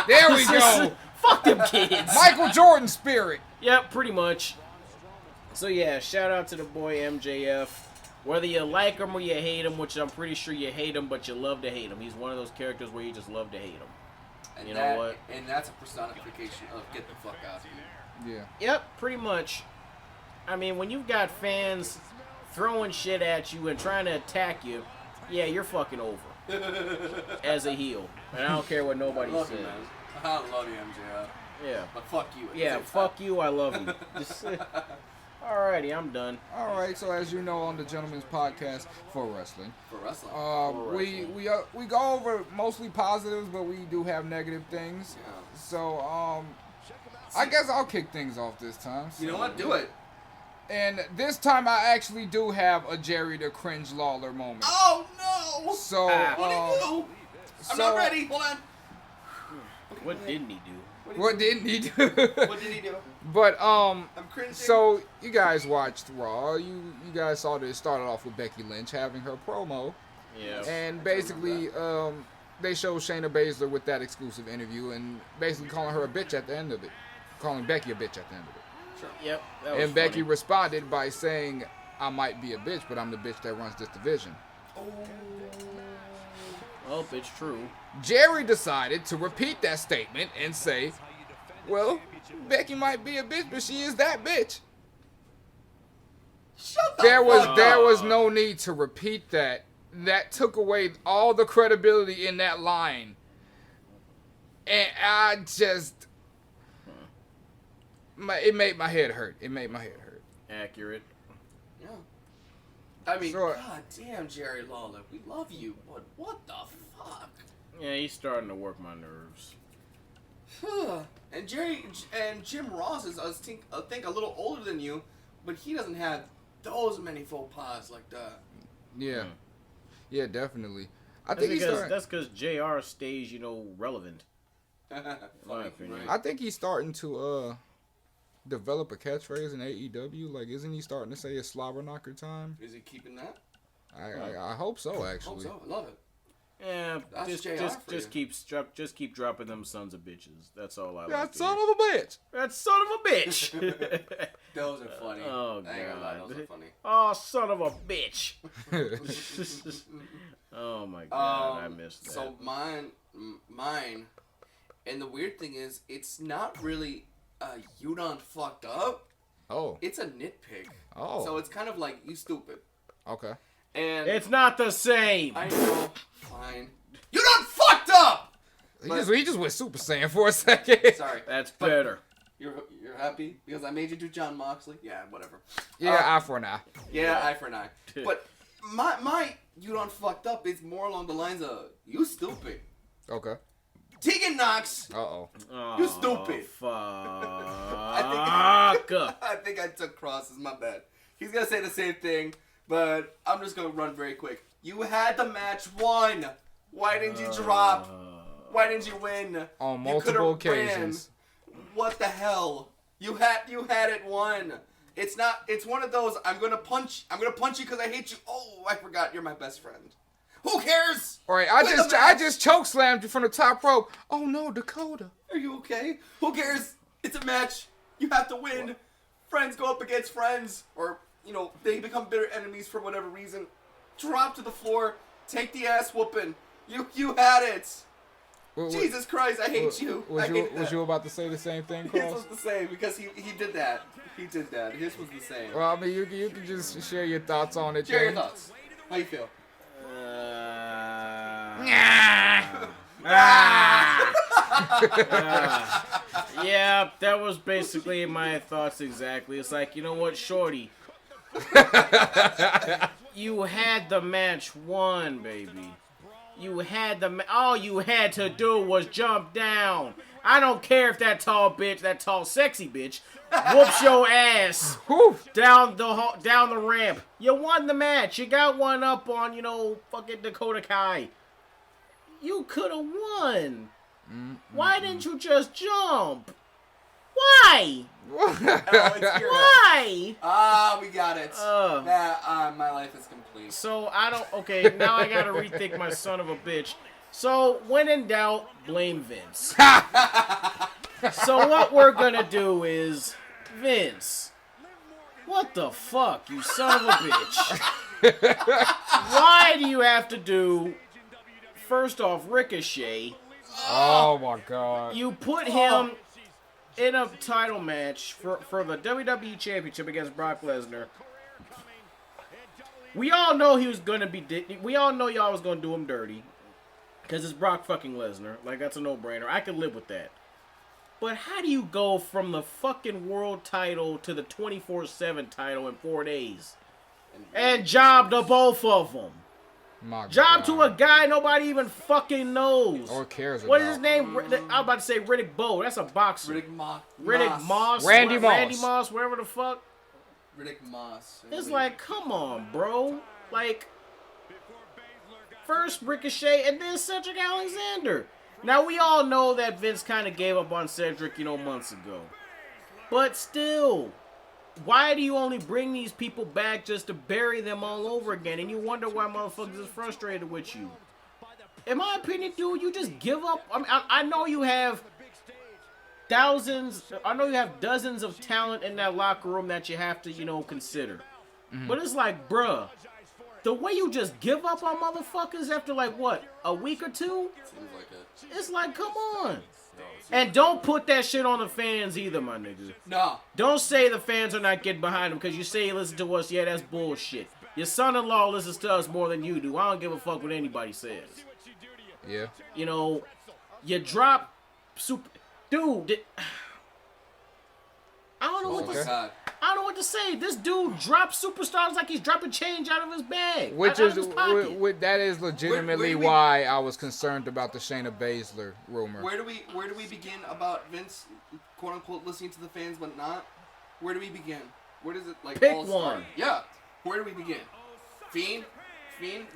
There we go. Fuck them kids. Michael Jordan spirit. Yep, pretty much. So yeah, shout out to the boy MJF. Whether you like him or you hate him, which I'm pretty sure you hate him, but you love to hate him. He's one of those characters where you just love to hate him. And you know what? And that's a personification of get the fuck out of here. Yeah. Yep, pretty much. I mean, when you've got fans throwing shit at you and trying to attack you, yeah, you're fucking over. As a heel. And I don't care what nobody says. You, man. I love you, MJF. Yeah. But fuck you. Yeah, fuck you, I love you. Alrighty, I'm done. All right, so as you know, on the Gentleman's Podcast for wrestling, we go over mostly positives, but we do have negative things. Yeah. So I guess I'll kick things off this time. So. You know what? Do it. And this time I actually do have a Jerry the Cringe Lawler moment. Oh no! So What did he do? I'm not ready. Hold on. What didn't he do? What didn't he do? What did he do? But I'm cringing. so you guys watched Raw. You guys saw that it started off with Becky Lynch having her promo. Yeah. And basically, they showed Shayna Baszler with that exclusive interview and basically calling her a bitch at the end of it. Calling Becky a bitch at the end of it. Sure. Yep. That was And Becky funny. responded by saying, I might be a bitch, but I'm the bitch that runs this division. Oh, it's true. Jerry decided to repeat that statement and say, well, Becky might be a bitch, but she is that bitch. Shut the There fuck was no need to repeat that. That took away all the credibility in that line. And I just... It made my head hurt. Accurate. Yeah. I mean, So- god damn, Jerry Lawler, we love you, but what the fuck? Yeah, he's starting to work my nerves. And Jim Ross is, I think, a little older than you, but he doesn't have those many faux pas like that. Yeah. Yeah, definitely. I That's think because JR stays, relevant. Funny, opinion. right? I think he's starting to develop a catchphrase in AEW. Like, isn't he starting to say it's slobber knocker time? Is he keeping that? I hope so, Hope actually. so. I love it. Yeah, That's JR for you. just keep dropping them sons of bitches. That's all I like. That to son hear. of a bitch. That son of a bitch. Those are funny. Oh, I ain't gonna lie, God. those are funny. Oh, son of a bitch. Oh my God, I missed that. So mine, and the weird thing is, it's not really you done fucked up. Oh. It's a nitpick. Oh. So it's kind of like you stupid. Okay. And It's not the same. I know. Fine. You done fucked up. He just went Super Saiyan for a second. Sorry. That's But- better. You're happy because I made you do John Moxley? Yeah, whatever. Yeah, eye for an eye. Yeah, eye for an eye. But my you done fucked up is more along the lines of you stupid. Okay. Tegan Knox. Uh-oh. Oh, You stupid. Fuck. I think I took crosses. My bad. He's gonna say the same thing, but I'm just gonna run very quick. You had the match won. Why didn't you drop? Why didn't you win? On You multiple coulda ran. occasions. What the hell? You had it won. It's not. It's one of those. I'm gonna punch you because I hate you. Oh, I forgot you're my best friend. Who cares? All right, Win the I match. just choke slammed you from the top rope. Oh no, Dakota. Are you okay? Who cares? It's a match. You have to win. Friends go up against friends, or they become bitter enemies for whatever reason. Drop to the floor. Take the ass whooping. You had it. Jesus Christ, I hate you. Was you about to say the same thing, His Cross? was the same because he did that. He did that. His was the same. Well, I mean, you can just share your thoughts on it. Share your then. thoughts. How you feel? Yeah, that was basically my thoughts exactly. It's like, you know what, Shorty? You had the match won, baby. You had all you had to do was jump down. I don't care if that tall sexy bitch, whoops your ass Whew. down the ramp. You won the match. You got one up on, fucking Dakota Kai. You could have won. Why didn't you just jump? Why? Oh, it's here. Why? Ah, we got it. Uh. My life is complete. So okay, now I gotta rethink my son of a bitch. So, when in doubt, blame Vince. So what we're gonna do is, Vince, what the fuck, you son of a bitch? Why do you have to do, first off, Ricochet? Oh my God. You put him in a title match for the WWE Championship against Brock Lesnar. We all know he was gonna we all know y'all was gonna do him dirty. Because it's Brock fucking Lesnar. Like, that's a no-brainer. I can live with that. But how do you go from the fucking world title to the 24/7 title in 4 days? And job to both of them. Job to a guy nobody even fucking knows. Or cares what about. Is his name? I'm about to say Riddick Bowe. That's a boxer. Riddick Moss. Randy Moss, wherever the fuck. Riddick Moss. It's like, come on, bro. Like, first Ricochet and then Cedric Alexander. Now, we all know that Vince kind of gave up on Cedric, months ago. But still, why do you only bring these people back just to bury them all over again? And you wonder why motherfuckers is frustrated with you. In my opinion, dude, you just give up. I know you have dozens of talent in that locker room that you have to, consider. Mm-hmm. But it's like, bruh, the way you just give up on motherfuckers after, like, what, a week or two? Seems like it. It's like, come on. And don't put that shit on the fans either, my nigga. No. Don't say the fans are not getting behind them because you say you listen to us. Yeah, that's bullshit. Your son-in-law listens to us more than you do. I don't give a fuck what anybody says. Yeah. You drop super... Dude, I don't know I don't know what to say. This dude drops superstars like he's dropping change out of his bag. That is legitimately why I was concerned about the Shayna Baszler rumor. Where do we begin about Vince, quote unquote, listening to the fans but not? Where do we begin? Where does it pick all one? Start? Yeah. Where do we begin? Fiend,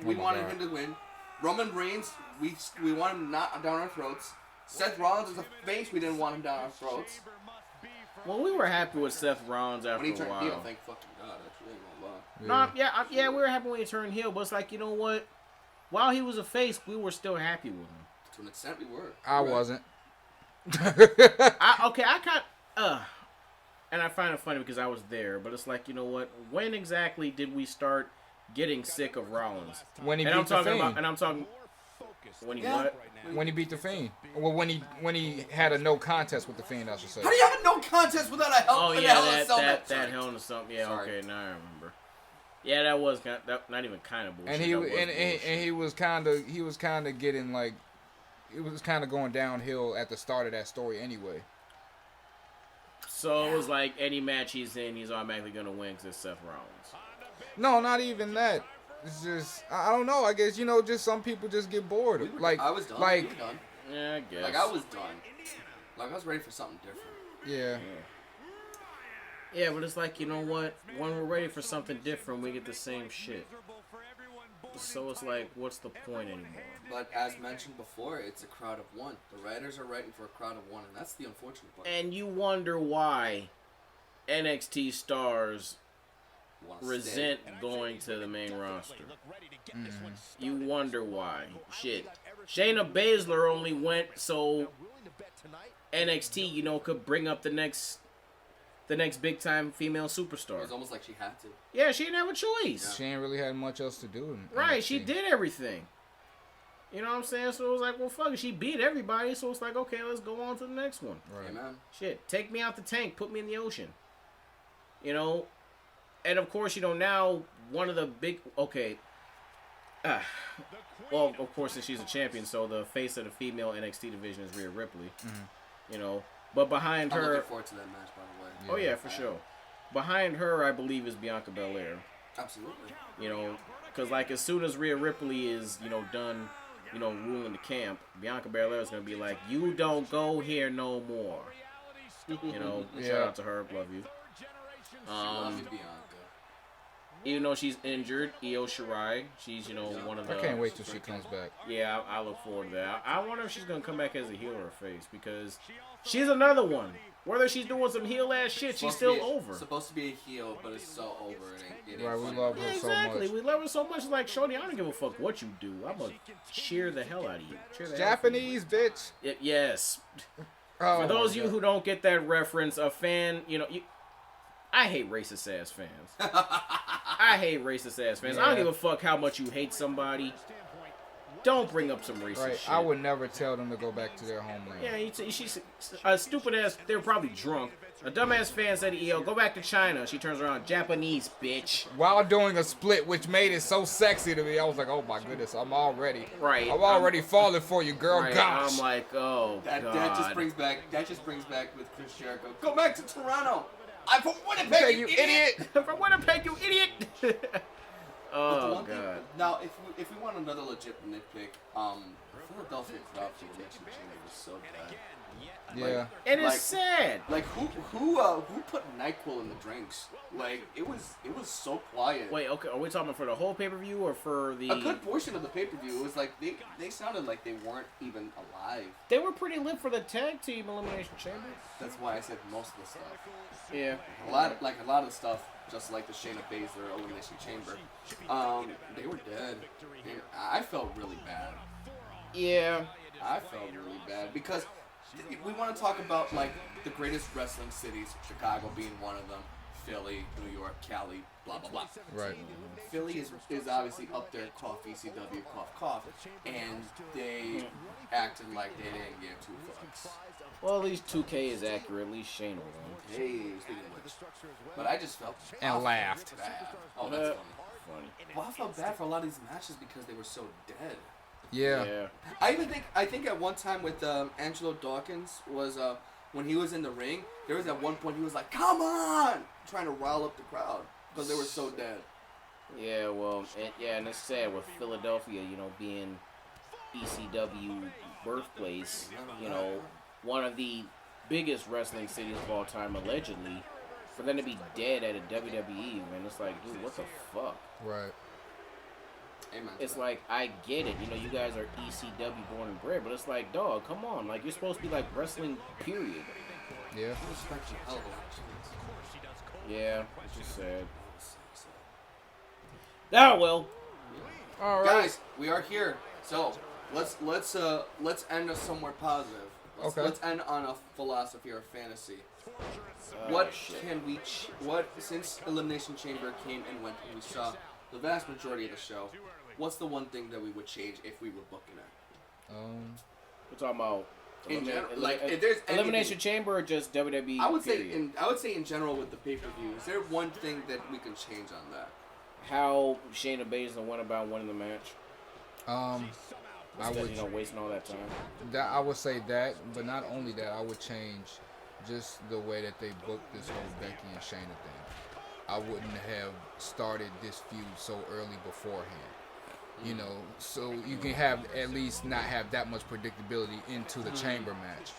we wanted him to win. Roman Reigns, we want him not down our throats. Seth Rollins is a face, we didn't want him down our throats. Well, we were happy with Seth Rollins after a while. When he turned heel, thank fucking God, actually, ain't gonna lie. Yeah, we were happy when he turned heel, but it's like, you know what? While he was a face, we were still happy with him. To an extent, we were. I wasn't. And I find it funny because I was there, but it's like, you know what? When exactly did we start getting sick of Rollins? When he beat the Fiend. When he what? When he beat the Fiend. Well, when he had a no contest with the Fiend, I should say. How do you have a no contest without a Hell in a Cell match? That Hell in a Cell. Yeah, okay, now I remember. Yeah, that was not even kind of bullshit. And he was kind of getting like, it was kind of going downhill at the start of that story anyway. So it was like any match he's in, he's automatically gonna win because it's Seth Rollins. No, not even that. It's just, I don't know. I guess, just some people just get bored. I was done. Like, you were done. Yeah, I guess. Like, I was done. Like, I was ready for something different. Yeah. Yeah, but it's like, you know what? When we're ready for something different, we get the same shit. So it's like, what's the point anymore? But as mentioned before, it's a crowd of one. The writers are writing for a crowd of one, and that's the unfortunate part. And you wonder why NXT stars resent going to the main roster. Mm-hmm. You wonder why. Shit. Shayna Baszler only went so NXT, could bring up the next big time female superstar. It was almost like she had to. Yeah, she didn't have a choice. Yeah. She ain't really had much else to do. Right, she did everything. You know what I'm saying? So it was like, well, fuck it. She beat everybody, so it's like, okay, let's go on to the next one. Right. Amen. Shit, take me out the tank, put me in the ocean. And of course, now one of the big well, of course, since she's a champion, so the face of the female NXT division is Rhea Ripley. Mm-hmm. But behind her, I'm looking forward to that match, by the way. Yeah. Oh yeah, for sure. Behind her, I believe, is Bianca Belair. Absolutely. Because like as soon as Rhea Ripley is done, ruling the camp, Bianca Belair is gonna be like, you don't go here no more. Shout out to her, love you. Love you, Bianca. Even though she's injured, Io Shirai, she's, one of the... I can't wait till she comes back. Yeah, I look forward to that. I wonder if she's going to come back as a heel or a face, because she's another one. Whether she's doing some heel-ass shit, she's still over. Supposed to be a heel, but it's so over. It ain't right, we love her so much. Exactly, we love her so much. Like, shorty, I don't give a fuck what you do. I'm going to cheer the hell out of you. Cheer the Japanese, bitch. Yes. Oh, for those of you who don't get that reference, a fan, I hate racist-ass fans. I hate racist-ass fans. Yeah. I don't give a fuck how much you hate somebody. Don't bring up some racist Right. shit. I would never tell them to go back to their homeland. Yeah, she's a stupid ass. They were probably drunk. A dumbass fan said, "Yo, go back to China." She turns around, Japanese bitch. While doing a split, which made it so sexy to me, I was like, "Oh my goodness, I'm already falling for you, girl." Right, Gosh. I'm like, oh That god. just brings back with Chris Jericho. Go back to Toronto. I'm from Winnipeg, you idiot. From Winnipeg, you idiot. But the Oh one thing, god. now, if we want another legit nitpick, Philadelphia crowd for Elimination Chamber was so bad. Yeah. It is like- sad. Like who put NyQuil in the drinks? Like it was so quiet. Wait, okay, are we talking for the whole pay-per-view or for the... A good portion of the pay-per-view, it was like they sounded like they weren't even alive. They were pretty lit for the tag team Elimination Chamber. That's why I said most of the stuff. Yeah. A lot of stuff, just like the Shayna Baszler Elimination Chamber, they were dead. I felt really bad. Yeah. I felt really bad because we want to talk about like the greatest wrestling cities, Chicago being one of them, Philly, New York, Cali, blah blah blah. Right. Philly is obviously up there, cough ECW, cough, and they acted like they didn't give two fucks. Well, at least 2K is accurate. At least Shane will win. Hey, speaking of which, but I just felt And laughed. bad. Oh, that's funny. Funny. Well, I felt bad for a lot of these matches because they were so dead. Yeah. I think at one time with Angelo Dawkins was when he was in the ring, there was at one point he was like, "Come on!" trying to rile up the crowd because they were so dead. Yeah, well, and it's sad with Philadelphia, being ECW birthplace, one of the biggest wrestling cities of all time, allegedly, for them to be dead at a WWE, man, it's like, dude, what the fuck? Right. Amen. It's like, I get it, you guys are ECW born and bred, but it's like, dog, come on, like, you're supposed to be like wrestling, period. Yeah. I respect you a hell of a lot. Yeah, it's just sad. Oh, well. All right. Guys, we are here. So let's end us somewhere positive. Let's end on a philosophy or fantasy. What can we? Since Elimination Chamber came and went, and we saw the vast majority of the show, what's the one thing that we would change if we were booking it? We're talking about In general, like if there's Elimination anything, Chamber or just WWE? I would period? say in general with the pay-per-view, is there one thing that we can change on that? How Shayna Baszler went about winning the match. I Instead, would wasting all that time. I would say that, but not only that, I would change just the way that they booked this whole Becky and Shayna thing. I wouldn't have started this feud so early beforehand. So you can have at least not have that much predictability into the chamber match.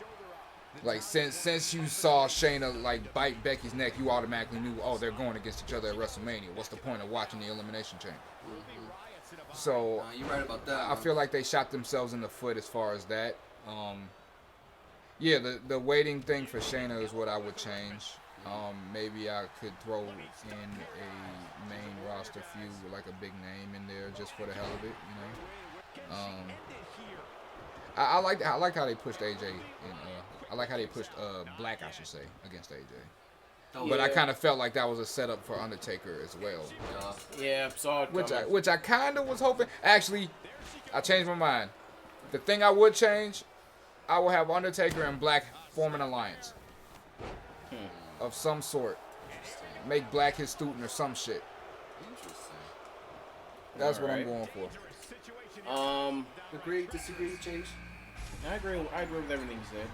Like since you saw Shayna like bite Becky's neck, you automatically knew, oh, they're going against each other at WrestleMania. What's the point of watching the Elimination Chamber? So You're right about that. I feel like they shot themselves in the foot as far as that. Yeah, the waiting thing for Shayna is what I would change. Maybe I could throw in a main roster feud with like a big name in there just for the hell of it, I like how they pushed AJ and I like how they pushed Black, I should say, against AJ. But I kind of felt like that was a setup for Undertaker as well. Yeah, saw it Which I kind of was hoping. Actually, I changed my mind. The thing I would change, I would have Undertaker and Black form an alliance of some sort. Make Black his student or some shit. Interesting. That's what I'm going for. Agree, disagree, change? I agree with everything you said.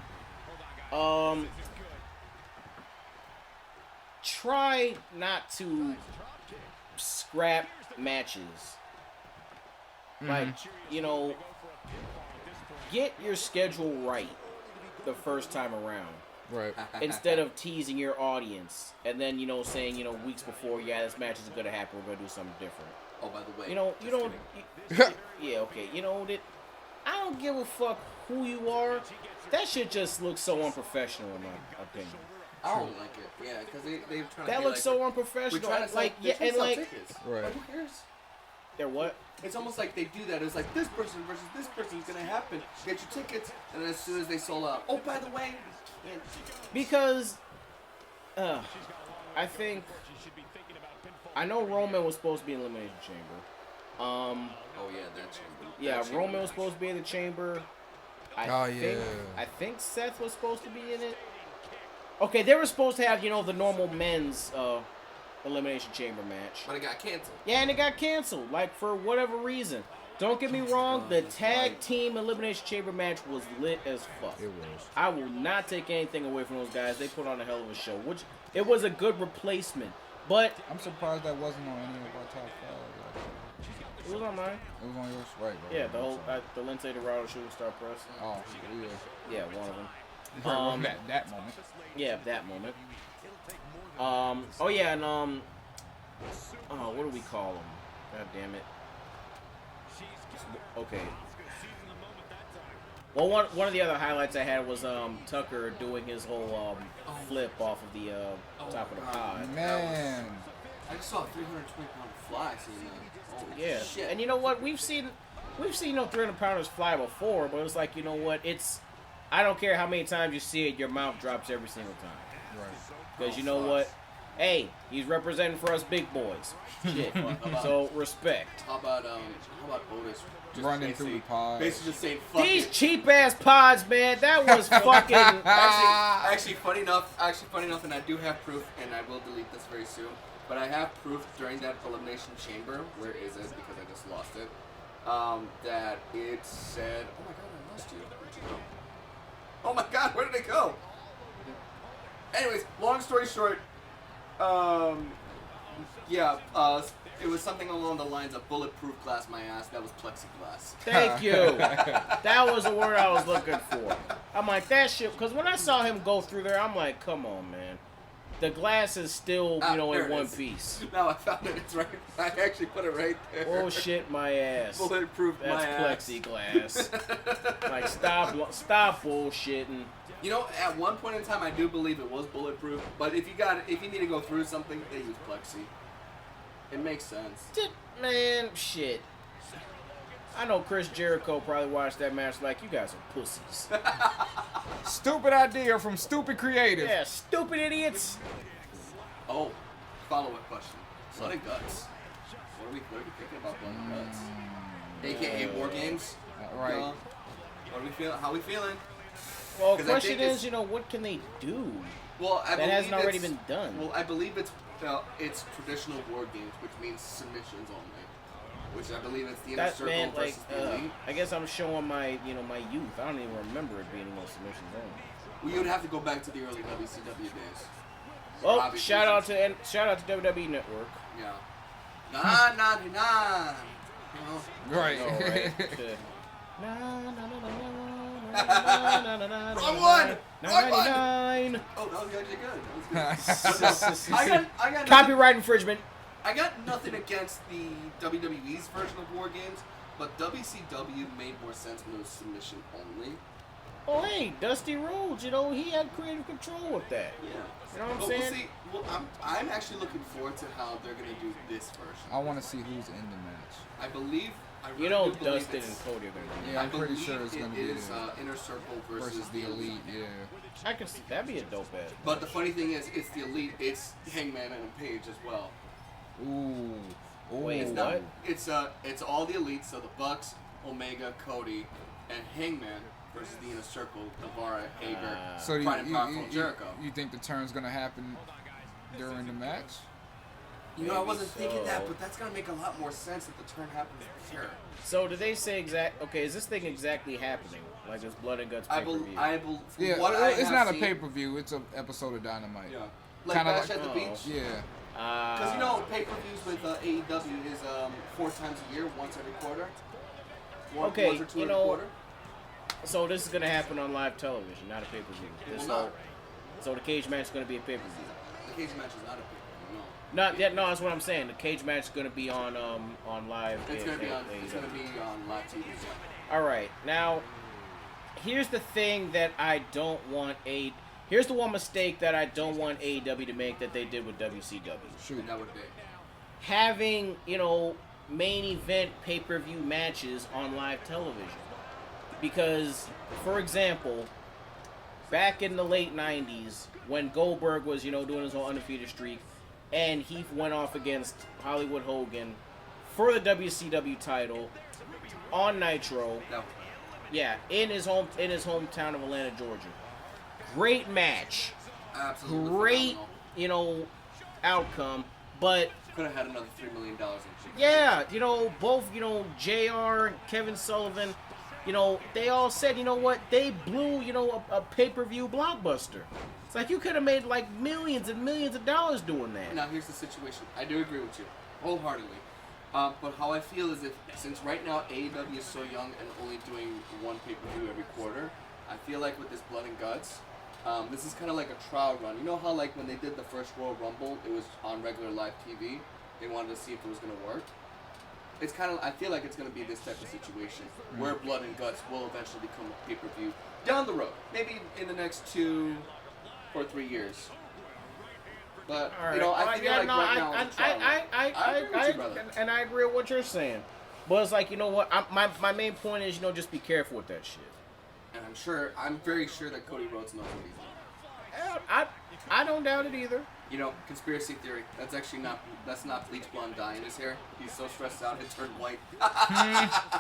Try not to scrap matches. Like, get your schedule right the first time around. Right. Instead of teasing your audience and then, saying, weeks before, this match isn't going to happen, we're going to do something different. Oh, by the way. You don't... yeah, okay. I don't give a fuck who you are. That shit just looks so unprofessional in my opinion. I don't like it. Yeah, because they're trying to That be looks like so unprofessional. We're trying to sell, tickets. Right. Like, who cares? They're what? It's almost like they do that. It's like this person versus this person is going to happen. Get your tickets, and then as soon as they sold out, oh, by the way, because I know Roman was supposed to be in Elimination Chamber. Oh yeah, that chamber. Yeah, That chamber Roman was match. supposed to be in the chamber. I think Seth was supposed to be in it. Okay, they were supposed to have, the normal men's Elimination Chamber match. But it got canceled. Yeah, and it got canceled, for whatever reason. Don't get me wrong, the tag team Elimination Chamber match was lit as fuck. It was. I will not take anything away from those guys. They put on a hell of a show, which it was a good replacement. But I'm surprised that wasn't on any of our top 5. it was on mine. It was on yours, right? Yeah, the whole the Lindsay Dorado Shooting Star Press. Oh, yeah. Yeah, one of them. That moment. Yeah, that moment. Oh yeah, and what do we call them? God damn it. Okay. Well, one of the other highlights I had was Tucker doing his whole flip off of the top of the pod. Man. I just saw a 320-pound fly. So Yeah, shit. and you know what? We've seen 300 pounders fly before, but it's like, you know what? I don't care how many times you see it, your mouth drops every single time. Right. Because you know what? Hey, he's representing for us big boys. Shit. So respect. How about Otis just Running through the pod. Basically just saying fuck These it. cheap ass pods, man. That was fucking. Actually, funny enough, and I do have proof, and I will delete this very soon. But I have proof during that Elimination Chamber. Where is it? Because I just lost it. That it said, "Oh my god, I lost you. Where'd you go? Oh my god, where did it go?" Anyways, long story short, it was something along the lines of bulletproof glass my ass. That was plexiglass. Thank you. That was the word I was looking for. I'm like, that shit. Because when I saw him go through there, I'm like, come on, man. The glass is still, there in it one is. piece. No, I found it. It's right. I actually put it right there. Oh shit, my ass. Bulletproof my That's ass. plexiglass. Like, stop bullshitting. You know, at one point in time, I do believe it was bulletproof. But if you need to go through something, they use plexi. It makes sense. Man, shit. I know Chris Jericho probably watched that match like, you guys are pussies. Stupid idea from stupid creative. Yeah, stupid idiots. Oh, follow-up question. Blood and Guts. What are we thinking about Blood and Guts? AKA War Games. Right. What are we feeling? How we feeling? Well, 'Cause I question think is, what can they do? Well, That hasn't already been done. Well, I believe it's traditional war games, which means submissions only. Which I believe it's the inner That circle man, versus the elite. I guess I'm showing my youth. I don't even remember it being no submissions only. Well, you would have to go back to the early WCW days. Well, Obvious shout out reasons. to WWE Network. Yeah. Nah. Right. No, right? Shit. Wrong one! Wrong one! 99. Oh, that was actually good. That was good. I got Copyright infringement. I got nothing against the WWE's version of War Games, but WCW made more sense when it was submission only. Oh, hey, Dusty Rhodes, he had creative control with that. Yeah. You know what I'm But saying? We'll see. Well, I'm actually looking forward to how they're going to do this version. I want to see who's in the match. I really You do know believe Dustin it's- and Cody are going to do Yeah, I I'm pretty believe sure it's going to be it is Inner Circle versus the elite. Yeah. I can see that'd be a dope ass. But the funny thing is, it's the elite. It's Hangman and Page as well. Ooh. Wait, It's what? It's all the elites. So the Bucks, Omega, Cody, and Hangman versus the Inner Circle, Guevara, Hager, So Pride and Powerful, Jericho. you think the turn's going to happen during the match? You know, I Maybe wasn't thinking that, so. but that's gonna make a lot more sense if the turn happens here. So did they say Okay, is this thing exactly happening? Like this Blood and Guts pay-per-view? Yeah, what I it's have not a seen- pay-per-view. It's an episode of Dynamite. Yeah. Like Kinda Bash like- at the Oh. Beach. Yeah. Because pay-per-views with AEW is 4 times a year, once every quarter. Okay, once or two you every know, quarter. So this is gonna happen on live television, not a pay-per-view. It will not. So the cage match is gonna be a pay-per-view. The cage match is not a pay-per-view. No. Not yet. No, that's what I'm saying. The cage match is gonna be on live. It's gonna be on. It's AEW. gonna be on live TV. All right, now here's the thing that I don't want Here's the one mistake that I don't want AEW to make that they did with WCW. Shoot, that would be. Having main event pay-per-view matches on live television, because for example, back in the late '90s when Goldberg was doing his whole undefeated streak, and he went off against Hollywood Hogan for the WCW title on Nitro. No. Yeah, in his hometown of Atlanta, Georgia. Great match. Absolutely Great, phenomenal. Outcome. But Could have had another $3 million in yeah, both, JR and Kevin Sullivan, they all said, what, they blew, a pay-per-view blockbuster. It's like you could have made like millions and millions of dollars doing that. Now here's the situation. I do agree with you wholeheartedly. But how I feel is since right now AEW is so young and only doing one pay-per-view every quarter, I feel like with this Blood and Guts, this is kind of like a trial run. You know how like when they did the first Royal Rumble, it was on regular live TV. They wanted to see if it was going to work. It's kind of, I feel like it's going to be this type of situation where Blood and Guts will eventually become a pay-per-view down the road. Maybe in the next 2 or 3 years. But, Right. I feel like right now it's a trial run. I agree with you, brother. And I agree with what you're saying. But it's like, what, my main point is, just be careful with that shit. And I'm very sure that Cody Rhodes knows what he's doing. I don't doubt it either. Conspiracy theory. That's not bleach blonde dye in his hair. He's so stressed out it turned white.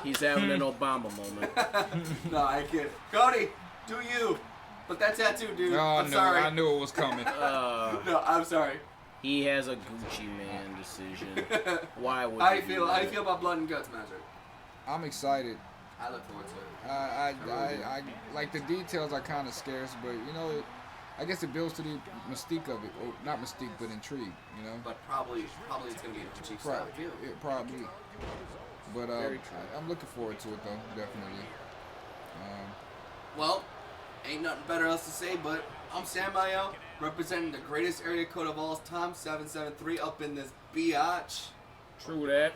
He's having an Obama moment. No, I kid. Cody, do you? But that tattoo, dude. I'm sorry. I knew it was coming. No, I'm sorry. He has a Gucci Man decision. Why would How do you feel about Blood and Guts, Magic? I'm excited. I look forward to it. I like the details are kind of scarce, but I guess it builds to the mystique of it. Or not mystique, but intrigue. But probably it's gonna be a cheap style. It probably. But I'm looking forward to it though, definitely. Well, ain't nothing better else to say, but I'm Samielle, representing the greatest area code of all time, 773, up in this biatch. True that.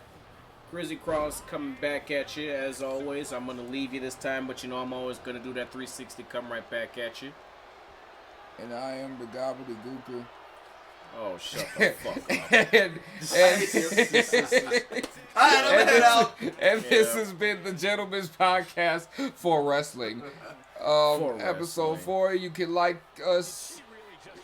Grizzly Cross coming back at you as always. I'm gonna leave you this time, but I'm always gonna do that 360, come right back at you. And I am the gobbledygooker. Oh, shut the fuck up. And this has been the Gentleman's Podcast for Wrestling. Episode 4. You can like us.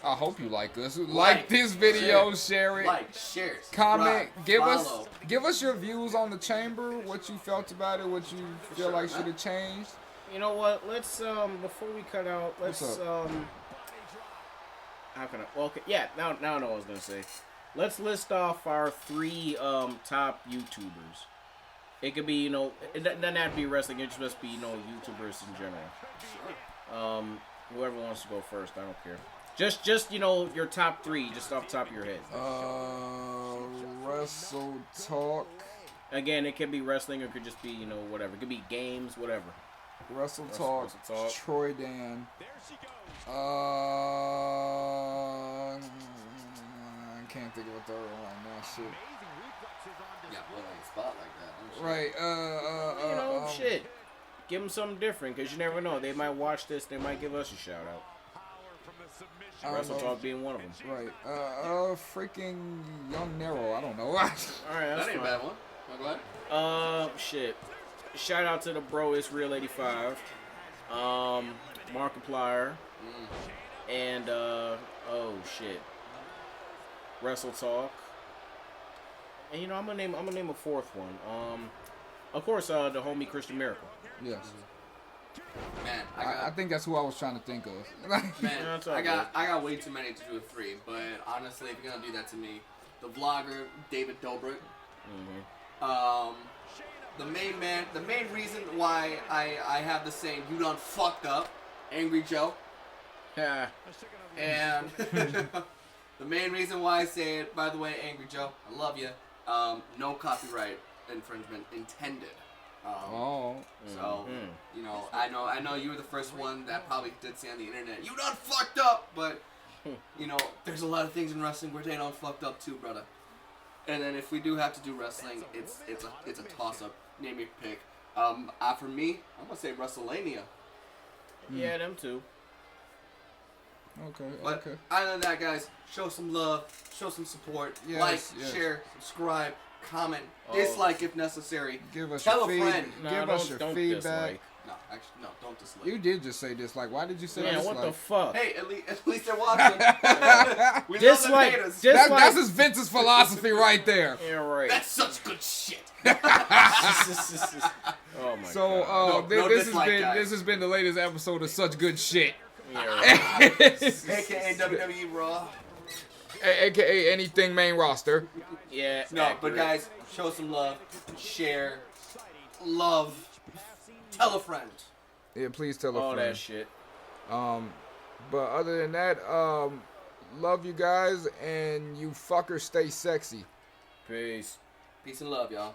I hope you like us. Like this video, share it. Like, share, comment, follow. give us your views on the chamber, what you felt about it, what you feel like should have changed. You know what? Let's before we cut out, let's how can I? Well, okay, yeah. Now I know what I was gonna say. Let's list off our 3 top YouTubers. It could be it doesn't have to be wrestling. It should just be YouTubers in general. Whoever wants to go first, I don't care. Just your top 3, just off the top of your head. Wrestle Talk. Again, it could be wrestling, or it could just be whatever. It could be games, whatever. Wrestle Talk. Troy Dan. I can't think of a third one right now. Shit. Yeah, put on the spot like that. Right. Shit. Give them something different, because you never know. They might watch this. They might give us a shout out. Wrestle Talk being one of them. Right. Freaking Young Nero. I don't know. All right, that's that ain't a bad one. I'm glad. Shit. Shout out to the bro. It's Real 85. Markiplier. And oh shit. Wrestle Talk. And I'm gonna name a 4th one. Of course, the homie Christian Miracle. Yes. Man, I think that's who I was trying to think of. Man, I got way too many to do a 3, but honestly, if you're gonna do that to me, the vlogger David Dobrik. The main reason why I have the saying "you done fucked up," Angry Joe. Yeah. And the main reason why I say it, by the way, Angry Joe, I love you. No copyright infringement intended. So, I know you were the first one that probably did say on the internet, "you done fucked up," but there's a lot of things in wrestling where they done fucked up too, brother. And then if we do have to do wrestling, it's a toss up. Name your pick. For me, I'm gonna say WrestleMania. Yeah, them too. But okay. other than that, guys, show some love, show some support, Yes, like, share, subscribe, comment, Oh. dislike if necessary. Give us Tell your a friend. Give us your don't feedback. dislike. No, actually, no, don't dislike. You did just say dislike. Why did you say Man, dislike? what the fuck? Hey, at least they're watching. We Dislike- love the haters. dis- That's his Vince's philosophy right there. Yeah, right. That's such good shit. Oh my So god. No this dislike, guys. has been the latest episode of Such Good Shit, Yeah, right. AKA WWE Raw. aka anything main roster. Yeah. No, accurate. but guys, show some love, share, love, tell a friend. Yeah, please tell a all friend. that shit. But other than that, love you guys, and you fuckers stay sexy. Peace. Peace and love, y'all.